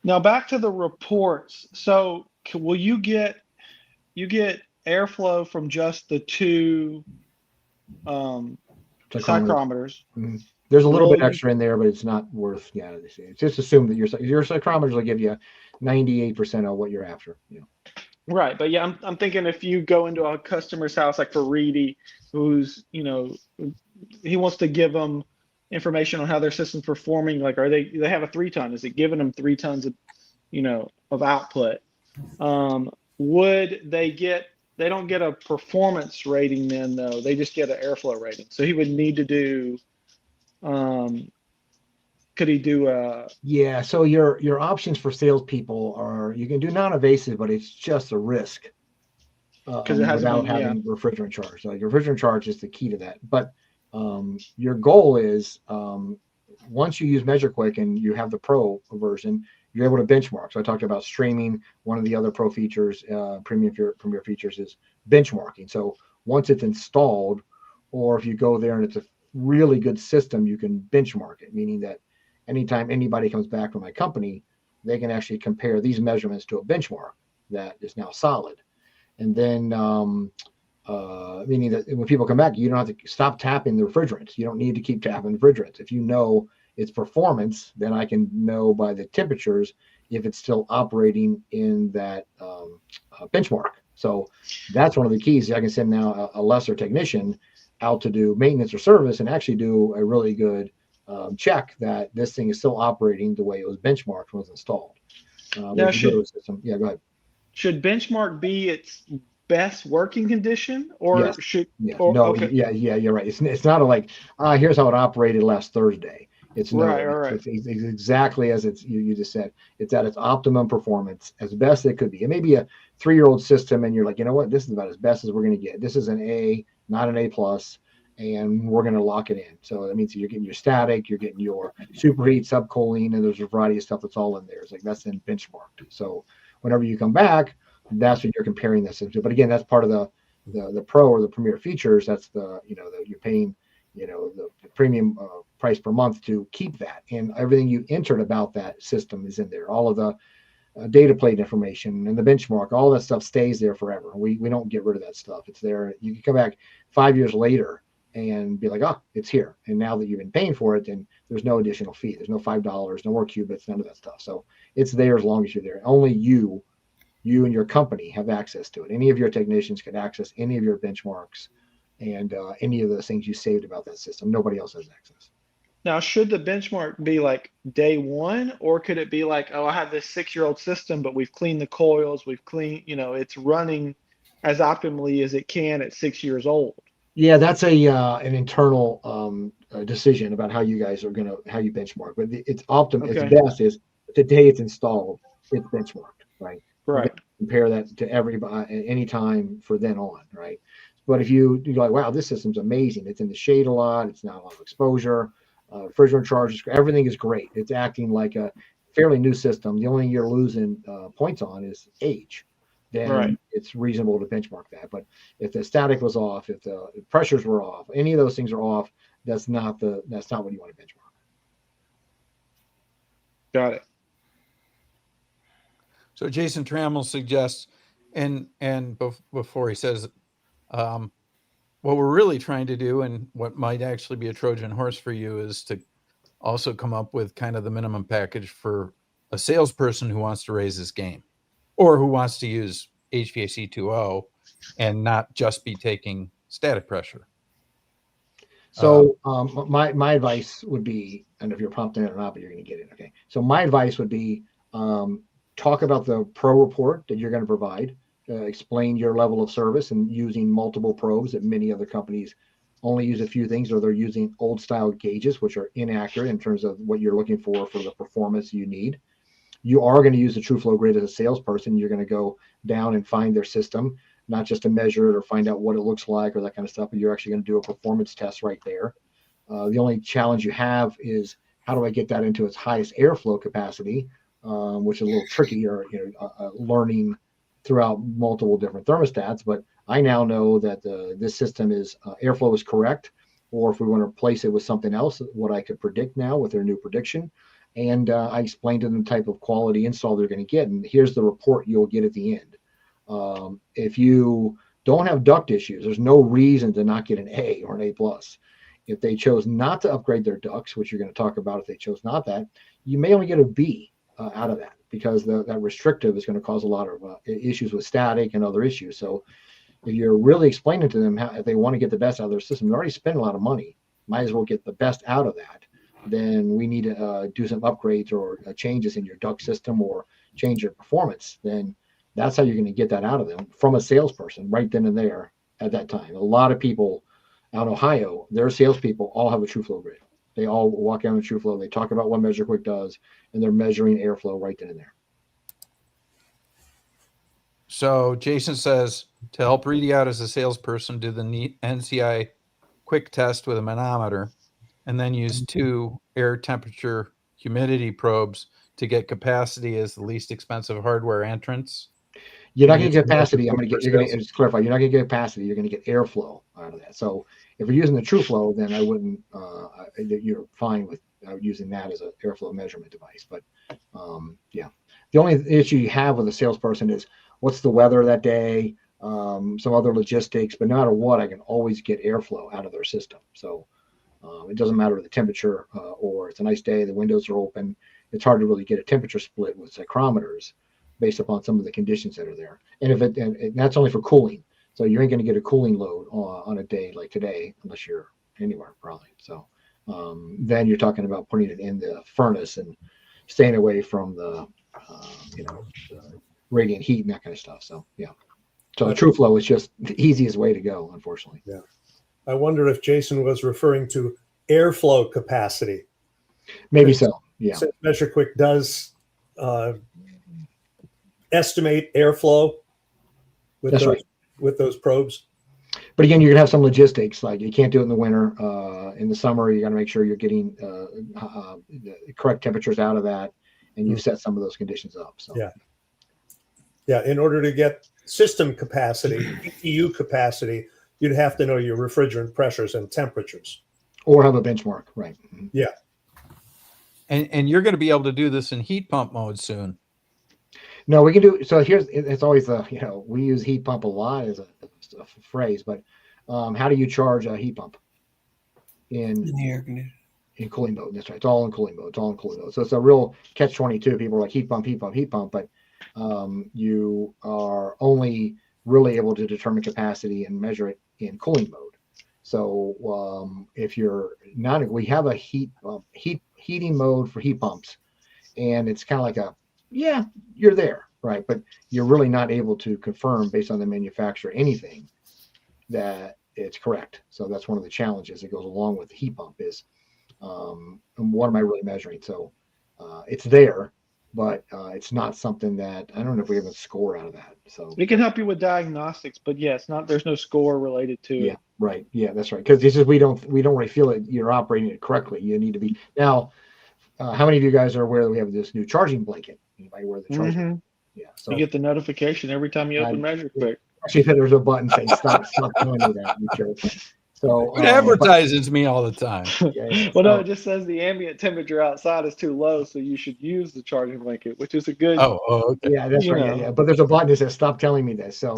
Now back to the reports. So will you get airflow from just the two psychrometers? Mm-hmm. There's a little bit Will extra in there, but it's not worth. Yeah, it's just assume that your psychrometers will give you 98% of what you're after. Right, but yeah, I'm thinking if you go into a customer's house, like for Reedy, who's he wants to give them information on how their system's performing. Like, they have a 3-ton? Is it giving them 3 tons of of output? Would they get? They don't get a performance rating then, though. They just get an airflow rating. So he would need to do. Could he do a? Yeah. So your options for salespeople are, you can do non-invasive, but it's just a risk Because it hasn't without been, having refrigerant charge. So your refrigerant charge is the key to that. But your goal is once you use MeasureQuick and you have the Pro version, you're able to benchmark. So I talked about streaming. One of the other Pro features, Premier features, is benchmarking. So once it's installed, or if you go there and it's a really good system, you can benchmark it, meaning that anytime anybody comes back from my company, they can actually compare these measurements to a benchmark that is now solid. And then meaning that when people come back, you don't have to stop tapping the refrigerants. You don't need to keep tapping refrigerants. If you know its performance, then I can know by the temperatures if it's still operating in that benchmark. So that's one of the keys. I can send now a lesser technician out to do maintenance or service and actually do a really good check that this thing is still operating the way it was benchmarked when it was installed. Now, go ahead. Should benchmark be its best working condition, or Yes. should? Yes. Or, No. okay. Yeah. You're right. It's not like here's how it operated last Thursday. It's no. Right. It's exactly as you just said. It's at its optimum performance, as best it could be. It may be a 3-year-old system, and you're like, you know what? This is about as best as we're going to get. This is an A, not an A+, and we're going to lock it in. So that means you're getting your static, you're getting your superheat, subcooling, and there's a variety of stuff that's all in there. It's like that's then benchmarked. So whenever you come back, that's what you're comparing this into. But again, that's part of the Pro or the Premier features. That's you're paying the premium price per month to keep that, and everything you entered about that system is in there. All of the data plate information and the benchmark, all that stuff stays there forever. We don't get rid of that stuff. It's there. You can come back 5 years later and be like, it's here. And now that you've been paying for it, then there's no additional fee. There's no $5, no more qubits, none of that stuff. So it's there as long as you're there. Only you and your company have access to it. Any of your technicians can access any of your benchmarks and any of those things you saved about that system. Nobody else has access. Now, should the benchmark be like day one, or could it be like, I have this 6-year-old system, but we've cleaned the coils, we've cleaned, it's running as optimally as it can at 6 years old? Yeah, that's an internal decision about how you guys are how you benchmark. But it's optimal. Okay. Its best is the day it's installed, it's benchmarked, right? Right. Compare that to everybody at any time for then on, right? But if you're like, wow, this system's amazing. It's in the shade a lot. It's not a lot of exposure. Refrigerant charges, everything is great. It's acting like a fairly new system. The only thing you're losing points on is age. Then it's reasonable to benchmark that. But if the static was off, if the pressures were off, any of those things are off, that's not what you want to benchmark. Got it. So Jason Trammell suggests, and before he says, what we're really trying to do, and what might actually be a Trojan horse for you, is to also come up with kind of the minimum package for a salesperson who wants to raise his game, or who wants to use HVAC20 and not just be taking static pressure. So my advice would be, and if you're prompting it or not, but you're going to get it. Okay. So my advice would be, talk about the pro report that you're going to provide, explain your level of service and using multiple probes that many other companies only use a few things, or they're using old style gauges, which are inaccurate in terms of what you're looking for the performance you need. You are going to use the TrueFlow grid as a salesperson. You're going to go down and find their system, not just to measure it or find out what it looks like or that kind of stuff, but you're actually going to do a performance test right there. The only challenge you have is, how do I get that into its highest airflow capacity, which is a little trickier, learning throughout multiple different thermostats. But I now know that this system is airflow is correct, or if we want to replace it with something else, what I could predict now with their new prediction. And I explained to them the type of quality install they're going to get. And here's the report you'll get at the end. If you don't have duct issues, there's no reason to not get an A or an A+. If they chose not to upgrade their ducts, which you're going to talk about, if they chose not that, you may only get a B out of that, because that restrictive is going to cause a lot of issues with static and other issues. So if you're really explaining to them how, if they want to get the best out of their system, they already spend a lot of money, might as well get the best out of that. Then we need to do some upgrades or changes in your duct system, or change your performance. Then that's how you're going to get that out of them from a salesperson right then and there at that time. A lot of people out in Ohio, their salespeople all have a TrueFlow grid. They all walk out in TrueFlow. They talk about what MeasureQuick does, and they're measuring airflow right then and there. So Jason says, to help Reedy out as a salesperson, do the NCI quick test with a manometer, and then use 2 air temperature humidity probes to get capacity as the least expensive hardware entrance. You're not going to get capacity. You're going to just clarify. You're not going to get capacity. You're going to get airflow out of that. So if you're using the TrueFlow, then I wouldn't. You're fine with using that as an airflow measurement device. But yeah, the only issue you have with a salesperson is, what's the weather that day, some other logistics. But no matter what, I can always get airflow out of their system. So it doesn't matter the temperature, or it's a nice day, the windows are open. It's hard to really get a temperature split with psychrometers based upon some of the conditions that are there. And and that's only for cooling. So you ain't going to get a cooling load on a day like today, unless you're anywhere probably. So then you're talking about putting it in the furnace and staying away from the radiant heat and that kind of stuff. So yeah. So the TrueFlow is just the easiest way to go, unfortunately. Yeah. I wonder if Jason was referring to airflow capacity. Maybe so. Yeah. Since MeasureQuick does estimate airflow with those probes. But again, you're gonna have some logistics, like you can't do it in the winter. In the summer, you got to make sure you're getting the correct temperatures out of that, and you've set some of those conditions up. So yeah. In order to get system capacity, ECU capacity, you'd have to know your refrigerant pressures and temperatures, or have a benchmark, right? Mm-hmm. Yeah. And you're going to be able to do this in heat pump mode soon. No, we can do. So it's always we use heat pump a lot as a phrase, but how do you charge a heat pump? in In the air conditioner. in cooling mode. That's right. It's all in cooling mode. It's all in cooling mode. So it's a real catch-22. People are like heat pump, heat pump, heat pump, but you are only really able to determine capacity and measure it in cooling mode. So if you're not, we have a heating mode for heat pumps, and it's kind of like you're there, right? But you're really not able to confirm based on the manufacturer anything that it's correct. So that's one of the challenges that goes along with the heat pump is what am I really measuring? So it's there, but it's not something that I don't know if we have a score out of that. So It can help you with diagnostics, but yeah, there's no score related to yeah, it. right. Yeah, that's right. Because this is we don't really feel that you're operating it correctly. You need to be now. How many of you guys are aware that we have this new charging blanket? Anybody aware of the charging? Mm-hmm. Yeah. So You get the notification every time you open MeasureQuick. actually, there's a button saying stop telling me that. You jerk. So It advertises me all the time. Well, no, it just says the ambient temperature outside is too low, so you should use the charging blanket, which is a good. Oh, okay. Yeah, that's You right. know. Yeah. But there's a button that says stop telling me this. So,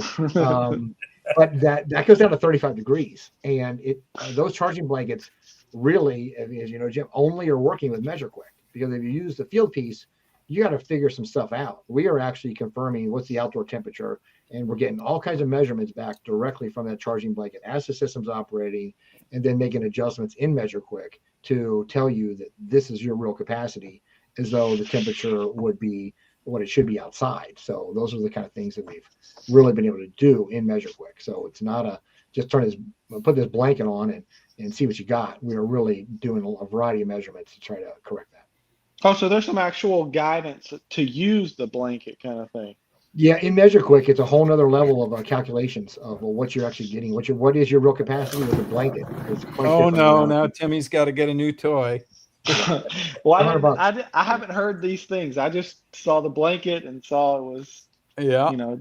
but that goes down to 35 degrees, and those charging blankets really, as you know, Jim, only are working with MeasureQuick, because if you use the field piece, you got to figure some stuff out. We are actually confirming what's the outdoor temperature, and we're getting all kinds of measurements back directly from that charging blanket as the system's operating, and then making adjustments in MeasureQuick to tell you that this is your real capacity, as though the temperature would be what it should be outside. So those are the kind of things that we've really been able to do in MeasureQuick. So it's not just put this blanket on and see what you got. We are really doing a variety of measurements to try to correct that. Oh, so there's some actual guidance to use the blanket kind of thing. Yeah, in MeasureQuick, it's a whole nother level of calculations of what you're actually getting. What is your real capacity with the blanket? It's quite Oh different no! now. Now Timmy's got to get a new toy. Well, $100. I haven't heard these things. I just saw the blanket and saw it was, Yeah. you know.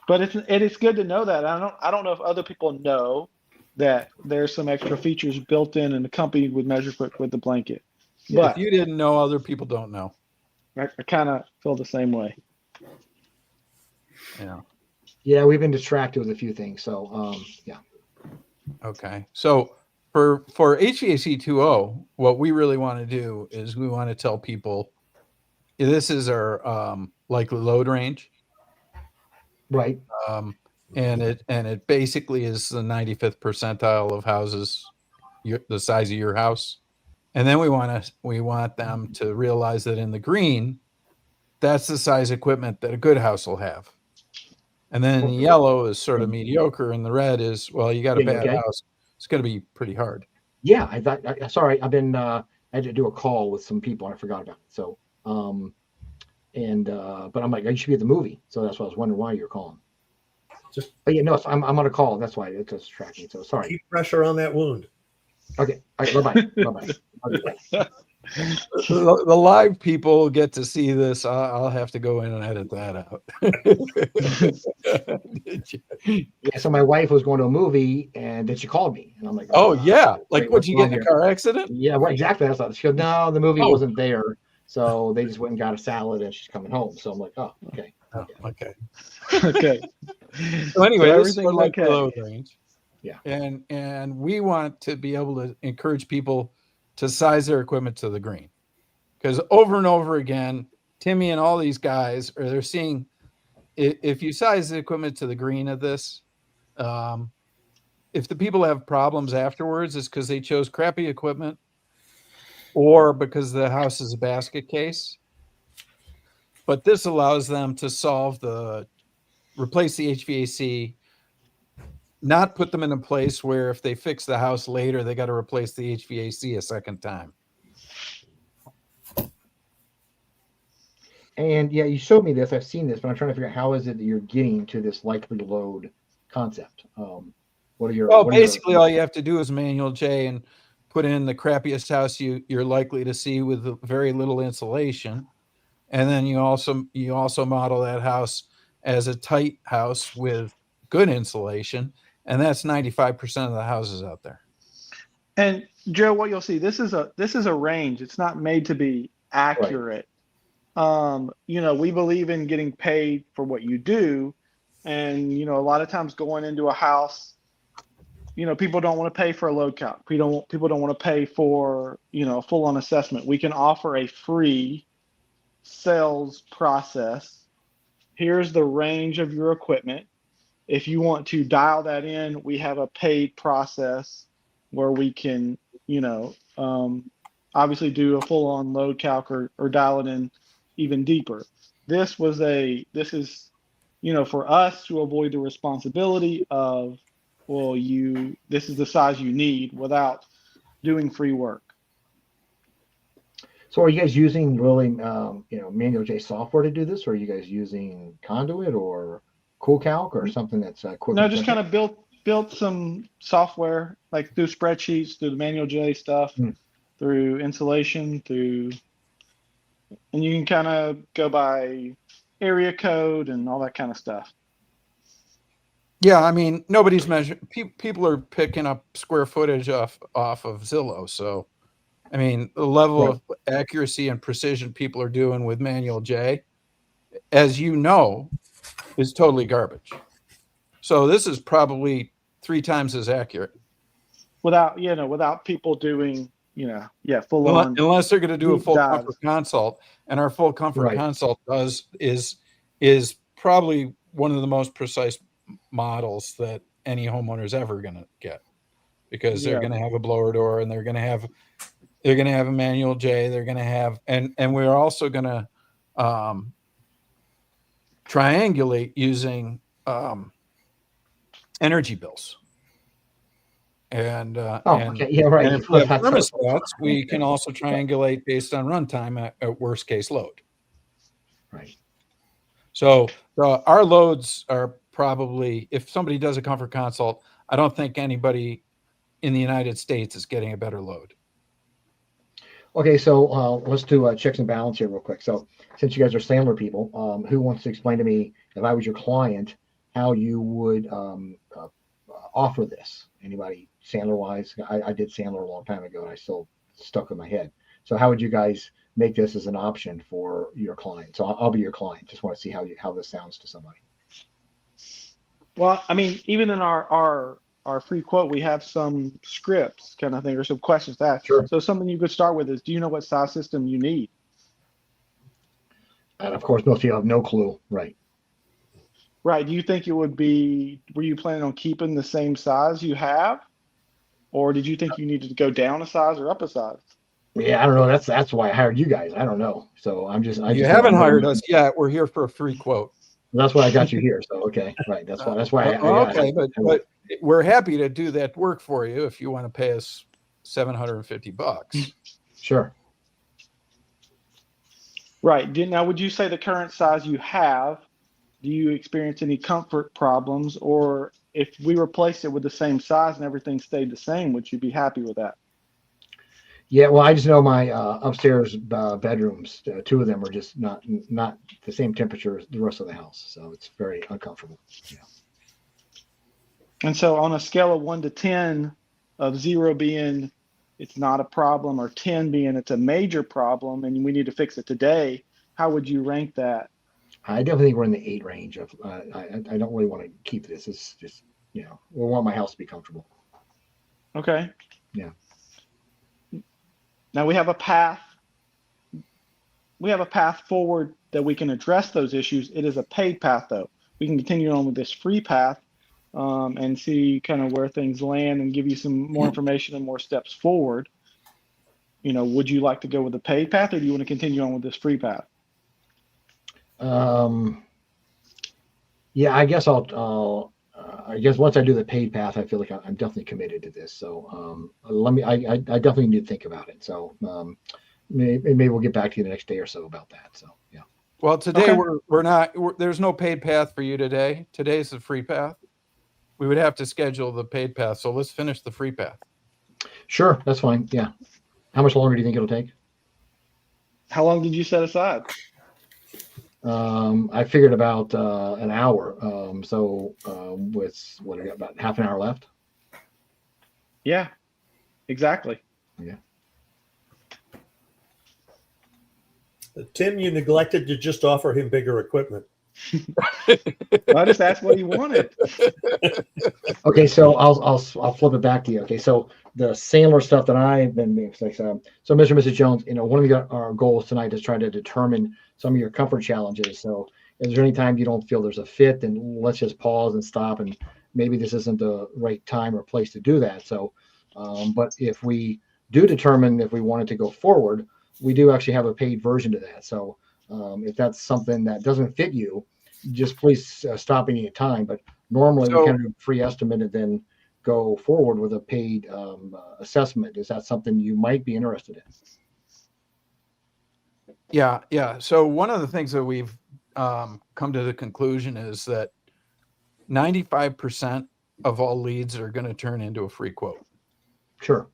But it's good to know that. I don't know if other people know that there's some extra features built in and accompanied with MeasureQuick with the blanket. But If you didn't know, other people don't know. I kind of feel the same way. Yeah. Yeah, we've been distracted with a few things. So, yeah. Okay. So for HVAC20, what we really want to do is we want to tell people this is our likely load range. Right. And it basically is the 95th percentile of houses, the size of your house. And then we want them to realize that in the green, that's the size equipment that a good house will have. And then in the yellow is sort of mediocre, and the red is, well, you got a bad house. It's going to be pretty hard. Yeah, sorry, I had to do a call with some people and I forgot about it. So, but I'm like, I should be at the movie. So that's why I was wondering why you're calling. But yeah, no, I'm on a call. That's why it's just tracking. So sorry. Keep pressure on that wound. Okay. All right, bye-bye. Bye-bye. The live people get to see this. I'll have to go in and edit that out. Yeah, so my wife was going to a movie and then she called me and I'm like, oh yeah, like what's would you get in a here? car accident? Yeah, right, exactly. That's what she goes, no, the movie wasn't there. So they just went and got a salad and she's coming home. So I'm like, oh, okay. Oh, okay. Okay. So anyway, So this is everything's like okay. load range. Yeah. And we want to be able to encourage people to size their equipment to the green. Because over and over again, Timmy and all these guys they're seeing if you size the equipment to the green of this, if the people have problems afterwards, it's because they chose crappy equipment or because the house is a basket case. But this allows them to replace the HVAC, not put them in a place where if they fix the house later, they got to replace the HVAC a second time. And yeah, you showed me this. I've seen this, but I'm trying to figure out how is it that you're getting to this likely load concept. What are your? Well, basically, all you have to do is manual J and put in the crappiest house you're likely to see with very little insulation, and then you also model that house as a tight house with good insulation, and that's 95% of the houses out there. And Joe, what you'll see, this is a range. It's not made to be accurate. Right. We believe in getting paid for what you do, and a lot of times going into a house, people don't want to pay for a load count. People don't want to pay for, a full-on assessment. We can offer a free sales process. Here's the range of your equipment. If you want to dial that in, we have a paid process where we can, obviously do a full-on load calc or dial it in even deeper. This is, for us to avoid the responsibility of, this is the size you need without doing free work. So are you guys using really, Manual J software to do this, or are you guys using Conduit or CoolCalc or something that's quick? No, just kind of built some software, like through spreadsheets, through the Manual J stuff, through insulation, and you can kind of go by area code and all that kind of stuff. Yeah, I mean, nobody's measuring. People are picking up square footage off of Zillow. So, I mean, the level of accuracy and precision people are doing with Manual J, as you know, is totally garbage. So this is probably 3 times as accurate. Without people doing, full on. Unless they're going to do a full dives. comfort consult, and our full comfort consult is probably one of the most precise models that any homeowner's ever going to get, because they're going to have a blower door, and they're going to have a Manual J. They're going to have, and we're also going to triangulate using energy bills. And and if we have thermostats, we can also triangulate based on runtime at worst case load. Right. So our loads are probably, if somebody does a comfort consult, I don't think anybody in the United States is getting a better load. Okay, so let's do checks and balance here real quick. So since you guys are Sandler people, who wants to explain to me, if I was your client, how you would offer this? Anybody Sandler wise? I did Sandler a long time ago, and I still stuck in my head. So how would you guys make this as an option for your client? So I'll be your client. Just want to see how this sounds to somebody. Well, I mean, even in our free quote, we have some scripts kind of thing, or some questions to ask. Sure. So something you could start with is, do you know what size system you need? And of course, most people have no clue. Right. Right. Do you think it would be, were you planning on keeping the same size you have? Or did you think you needed to go down a size or up a size? Yeah, I don't know. That's why I hired you guys. I don't know. So you haven't hired us yet. We're here for a free quote. That's why I got you here. So, okay. Right. That's why. But we're happy to do that work for you if you want to pay us $750. Sure. Right. Now, would you say the current size you have, do you experience any comfort problems? Or if we replaced it with the same size and everything stayed the same, would you be happy with that? Yeah, well, I just know my upstairs bedrooms, 2 of them are just not the same temperature as the rest of the house. So it's very uncomfortable. Yeah. And so on a scale of 1 to 10, of 0 being it's not a problem, or 10 being it's a major problem and we need to fix it today, how would you rank that? I definitely think we're in the 8 range of, I don't really want to keep this. It's just, we want my house to be comfortable. Okay. Yeah. Now we have a path forward that we can address those issues. It is a paid path though. We can continue on with this free path and see kind of where things land and give you some more information and more steps forward. Would you like to go with the paid path, or do you want to continue on with this free path? Yeah, I guess I guess once I do the paid path, I feel like I'm definitely committed to this. So I definitely need to think about it. So maybe we'll get back to you the next day or so about that. So yeah. Well, today there's no paid path for you today. Today's the free path. We would have to schedule the paid path. So let's finish the free path. Sure, that's fine. Yeah. How much longer do you think it'll take? How long did you set aside? I figured about an hour. With what I got, about half an hour left. Yeah, exactly. Yeah. Tim, you neglected to just offer him bigger equipment. I just asked what he wanted. Okay, so I'll flip it back to you. Okay, so the sailor stuff that I've been like, so Mr. and Mrs. Jones, one of our goals tonight is trying to determine some of your comfort challenges. So is there any time you don't feel there's a fit, then let's just pause and stop, and maybe this isn't the right time or place to do that. So, but if we do determine if we wanted to go forward, we do actually have a paid version to that. So if that's something that doesn't fit you, just please stop any time. But normally we kind of do a free estimate and then go forward with a paid assessment. Is that something you might be interested in? Yeah. So one of the things that we've come to the conclusion is that 95% of all leads are going to turn into a free quote. Sure.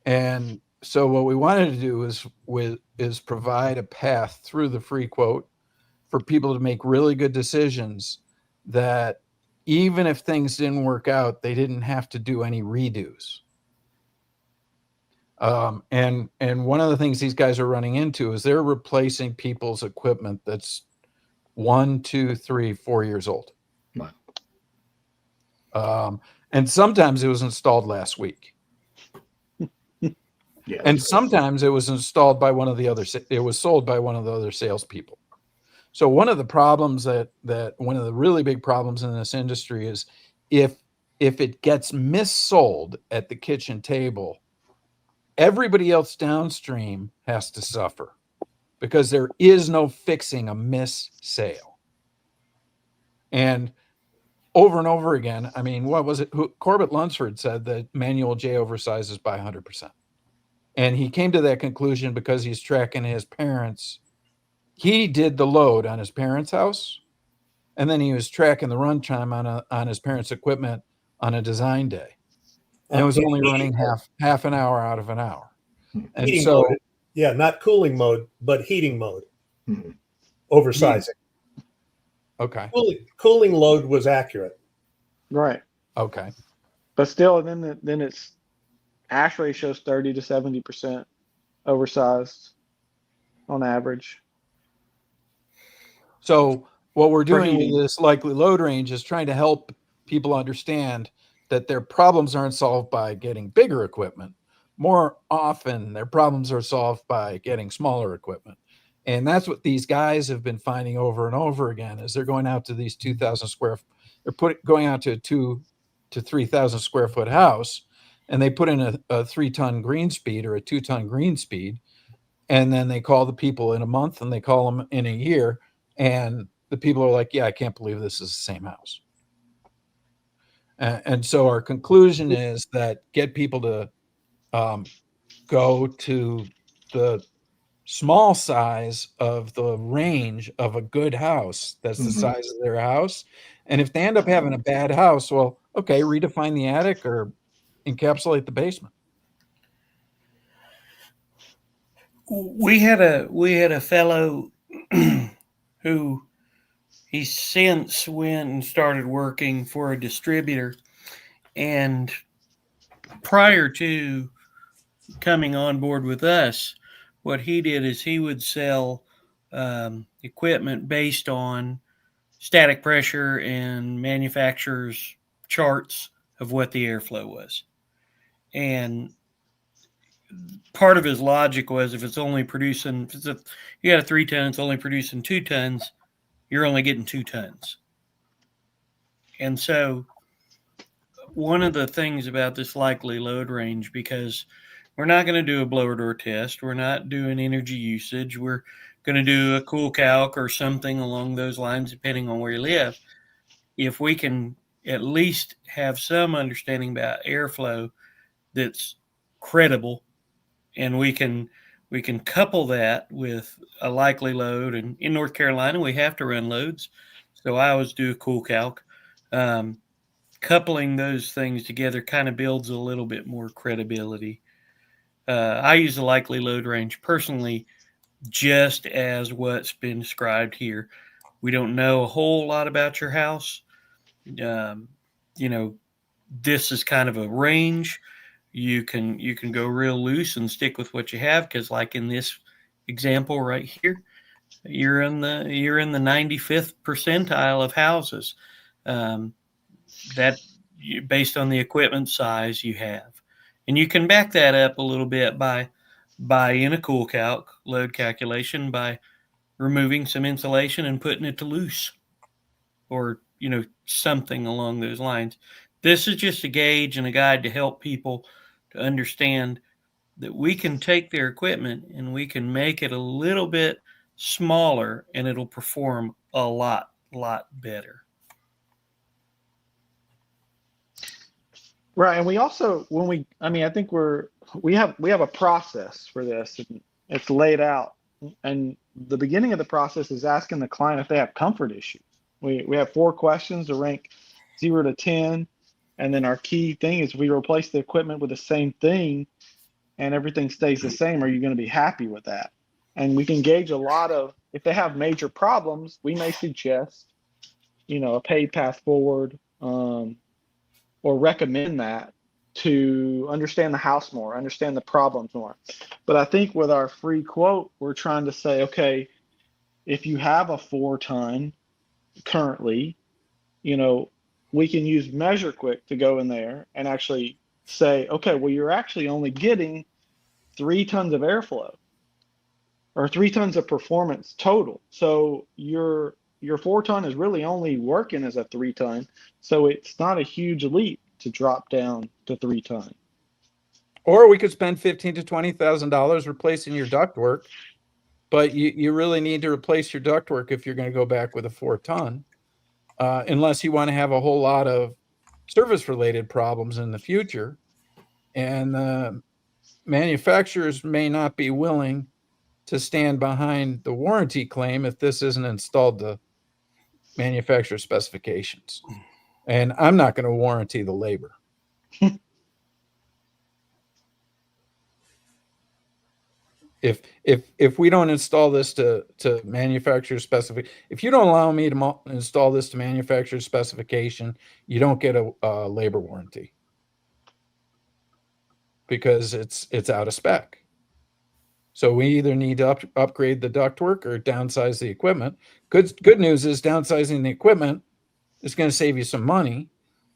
And so what we wanted to do is provide a path through the free quote for people to make really good decisions that even if things didn't work out, they didn't have to do any redos. And one of the things these guys are running into is they're replacing people's equipment that's 1, 2, 3, 4 years old. Wow. And sometimes it was installed last week. Yeah. And sometimes it was installed by one of the other, it was sold by one of the other salespeople. So one of the problems that one of the really big problems in this industry is if it gets missold at the kitchen table, everybody else downstream has to suffer because there is no fixing a miss sale. And over again, I mean, what was it? Corbett Lunsford said that manual J oversizes by 100%. And he came to that conclusion because he's tracking his parents. He did the load on his parents' house, and then he was tracking the runtime on his parents' equipment on a design day. And it was only running half an hour out of an hour. And Heating so, mode. Yeah, not cooling mode, but heating mode. Mhm. Oversizing. okay. Cooling load was accurate. Right. Okay. But still, then it's actually shows 30 to 70% oversized on average. So what we're doing heating. with this likely load range is trying to help people understand that their problems aren't solved by getting bigger equipment. More often, their problems are solved by getting smaller equipment. And that's what these guys have been finding over and over again is they're going out to these 2,000 square, going out to a 2 to 3,000 square foot house, and they put in a 3-ton green speed or a 2-ton green speed. And then they call the people in a month and they call them in a year. And the people are like, yeah, I can't believe this is the same house. And so our conclusion is that get people to go to the small size of the range of a good house. That's the size of their house. And if they end up having a bad house, well, okay, redefine the attic or encapsulate the basement. We had a fellow who he since went and started working for a distributor, and prior to coming on board with us, what he did is he would sell equipment based on static pressure and manufacturers' charts of what the airflow was. And part of his logic was if it's only producing, you got a 3 ton, it's only producing 2 tons, you're only getting 2 tons. And so one of the things about this likely load range, because we're not going to do a blower door test, we're not doing energy usage, we're going to do a cool calc or something along those lines, depending on where you live. If we can at least have some understanding about airflow that's credible, and we can couple that with a likely load. And in North Carolina, we have to run loads, so I always do a cool calc. Coupling those things together kind of builds a little bit more credibility. I use the likely load range personally, just as what's been described here. We don't know a whole lot about your house. This is kind of a range. You can go real loose and stick with what you have, because like in this example right here, you're in the 95th percentile of houses that based on the equipment size you have, and you can back that up a little bit by in a cool calc load calculation by removing some insulation and putting it to loose, or something along those lines. This is just a gauge and a guide to help people to understand that we can take their equipment and we can make it a little bit smaller and it'll perform a lot better. Right. And we also, I think we have a process for this, and it's laid out. And the beginning of the process is asking the client if they have comfort issues. We have 4 questions to rank 0 to 10. And then our key thing is we replace the equipment with the same thing and everything stays the same. Are you going to be happy with that? And we can gauge a lot of, if they have major problems, we may suggest, a paid path forward, or recommend that to understand the house more, understand the problems more. But I think with our free quote, we're trying to say, okay, if you have a 4-ton currently, we can use MeasureQuick to go in there and actually say, okay, well, you're actually only getting 3 tons of airflow or 3 tons of performance total. So your 4-ton is really only working as a 3-ton. So it's not a huge leap to drop down to 3-ton. Or we could spend $15,000 to $20,000 replacing your ductwork, but you really need to replace your ductwork if you're going to go back with a 4-ton, unless you want to have a whole lot of service-related problems in the future. And manufacturers may not be willing to stand behind the warranty claim if this isn't installed to manufacturer specifications. And I'm not going to warranty the labor. If we don't install this to manufacturer specification, if you don't allow me to install this to manufacturer specification, you don't get a labor warranty because it's out of spec. So we either need to upgrade the ductwork or downsize the equipment. Good news is downsizing the equipment is going to save you some money.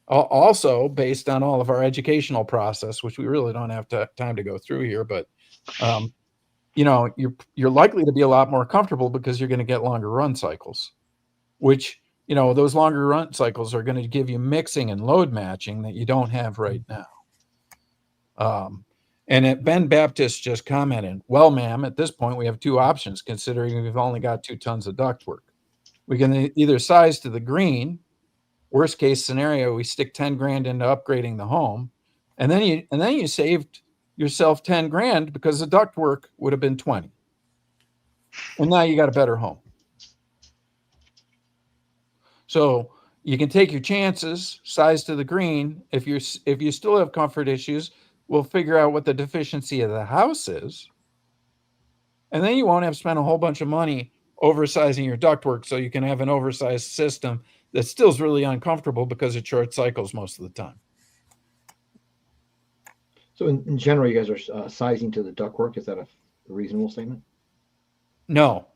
Also, based on all of our educational process, which we really don't have time to go through here, but you're likely to be a lot more comfortable because you're going to get longer run cycles, which those longer run cycles are going to give you mixing and load matching that you don't have right now. And Ben Baptist just commented, well, ma'am, at this point, we have 2 options, considering we've only got 2 tons of ductwork. We can either size to the green, worst case scenario, we stick 10 grand into upgrading the home, and then you saved yourself 10 grand because the ductwork would have been 20. And now you got a better home. So you can take your chances, size to the green. If you still have comfort issues, we'll figure out what the deficiency of the house is. And then you won't have spent a whole bunch of money oversizing your ductwork so you can have an oversized system that still is really uncomfortable because it short cycles most of the time. So in general, you guys are sizing to the ductwork. Is that a reasonable statement? No.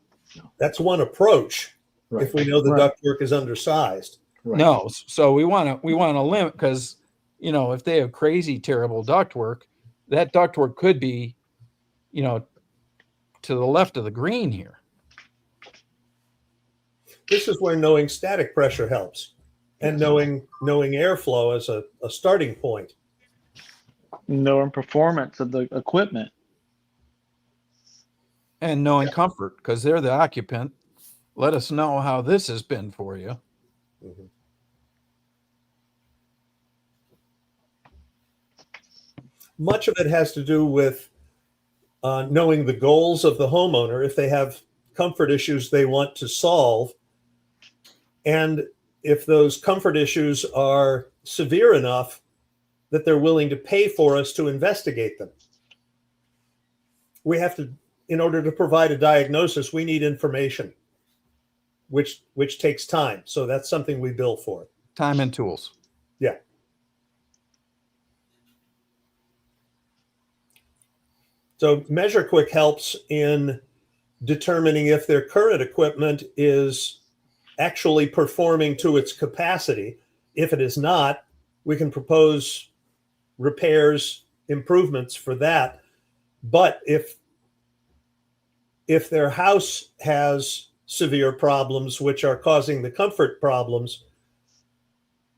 That's one approach. Right. If we know the ductwork is undersized. Right. No. So we want to limit, because if they have crazy terrible ductwork, that ductwork could be to the left of the green here. This is where knowing static pressure helps, and knowing airflow as a starting point. Knowing performance of the equipment. And knowing comfort, because they're the occupant. Let us know how this has been for you. Mm-hmm. Much of it has to do with knowing the goals of the homeowner, if they have comfort issues they want to solve, and if those comfort issues are severe enough that they're willing to pay for us to investigate them. We have to, in order to provide a diagnosis, we need information, which takes time. So that's something we bill for. Time and tools. Yeah. So MeasureQuick helps in determining if their current equipment is actually performing to its capacity. If it is not, we can propose repairs, improvements for that. But if their house has severe problems which are causing the comfort problems,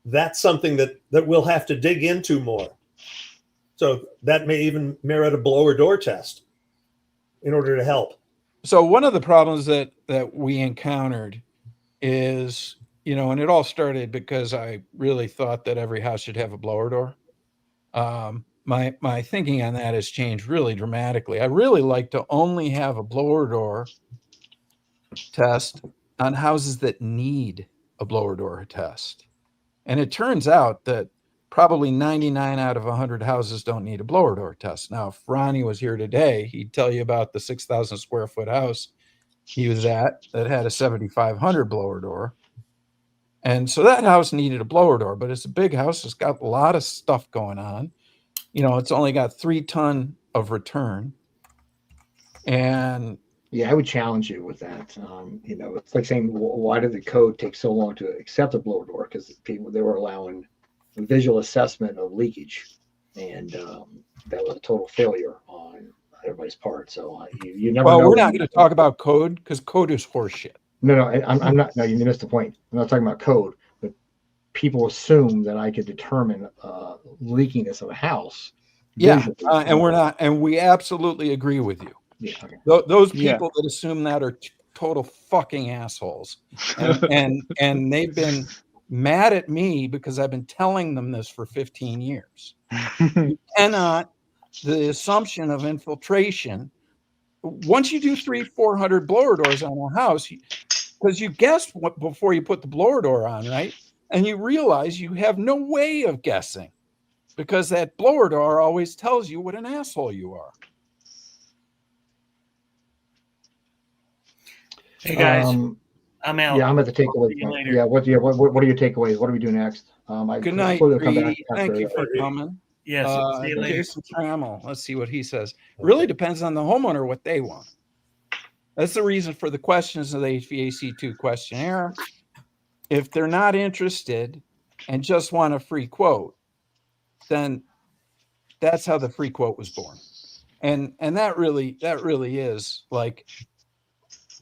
that's something that we'll have to dig into more. So that may even merit a blower door test in order to help. So one of the problems that we encountered is, you know, and it all started because I really thought that every house should have a blower door. My thinking on that has changed really dramatically. I really like to only have a blower door test on houses that need a blower door test. And it turns out that probably 99 out of 100 houses don't need a blower door test. Now, if Ronnie was here today, he'd tell you about the 6,000 square foot house he was at that had a 7,500 blower door. And so that house needed a blower door, but it's a big house. It's got a lot of stuff going on. You know, it's only got 3 tons of return. And yeah, I would challenge you with that. You know, it's like saying, why did the code take so long to accept a blower door? Because they were allowing a visual assessment of leakage, and that was a total failure on everybody's part. So you never know. Well, we're not going to talk about code because code is horseshit. No, I'm not. No, you missed the point. I'm not talking about code, but people assume that I could determine leakiness of a house. Yeah, and we're not, and we absolutely agree with you. Yeah, okay. Those people that assume that are total fucking assholes, and they've been mad at me because I've been telling them this for 15 years. You cannot, the assumption of infiltration, once you do 300-400 blower doors on a house, because you guessed what before you put the blower door on, right? And you realize you have no way of guessing because that blower door always tells you what an asshole you are. Hey guys, I'm out. Yeah, I'm at the takeaway. Yeah, what are your takeaways? What do we do next? Good night, Reedy. Thank you for coming. Yes, see you later. Jason Trammell, let's see what he says. Really depends on the homeowner what they want. That's the reason for the questions of the HVAC2 questionnaire. If they're not interested and just want a free quote, then that's how the free quote was born. And that really is like,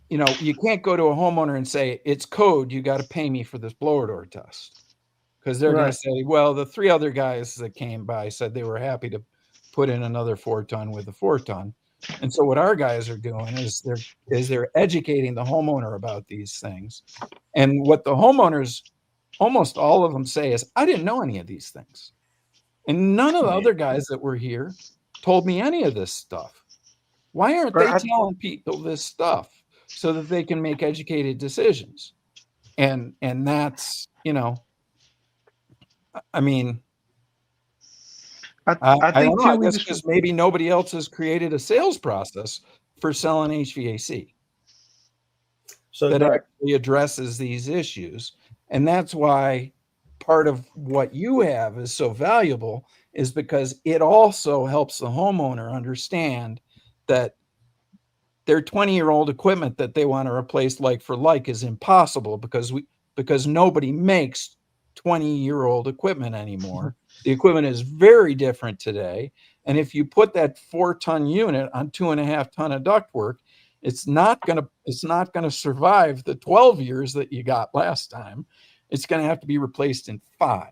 you know, you can't go to a homeowner and say, it's code, you got to pay me for this blower door test. Because they're going to say, well, the 3 other guys that came by said they were happy to put in another 4-ton with a 4-ton. And so what our guys are doing is they're educating the homeowner about these things. And what the homeowners, almost all of them say is, I didn't know any of these things. And none of the other guys that were here told me any of this stuff. Why aren't they telling people this stuff so that they can make educated decisions? And that's, you know, I mean, I think too, I guess because maybe nobody else has created a sales process for selling HVAC that actually addresses these issues. And that's why part of what you have is so valuable, is because it also helps the homeowner understand that their 20-year-old equipment that they want to replace like for like is impossible because nobody makes 20-year-old equipment anymore. The equipment is very different today. And if you put that 4-ton unit on 2.5 ton of ductwork, it's not going to survive the 12 years that you got last time. It's going to have to be replaced in 5.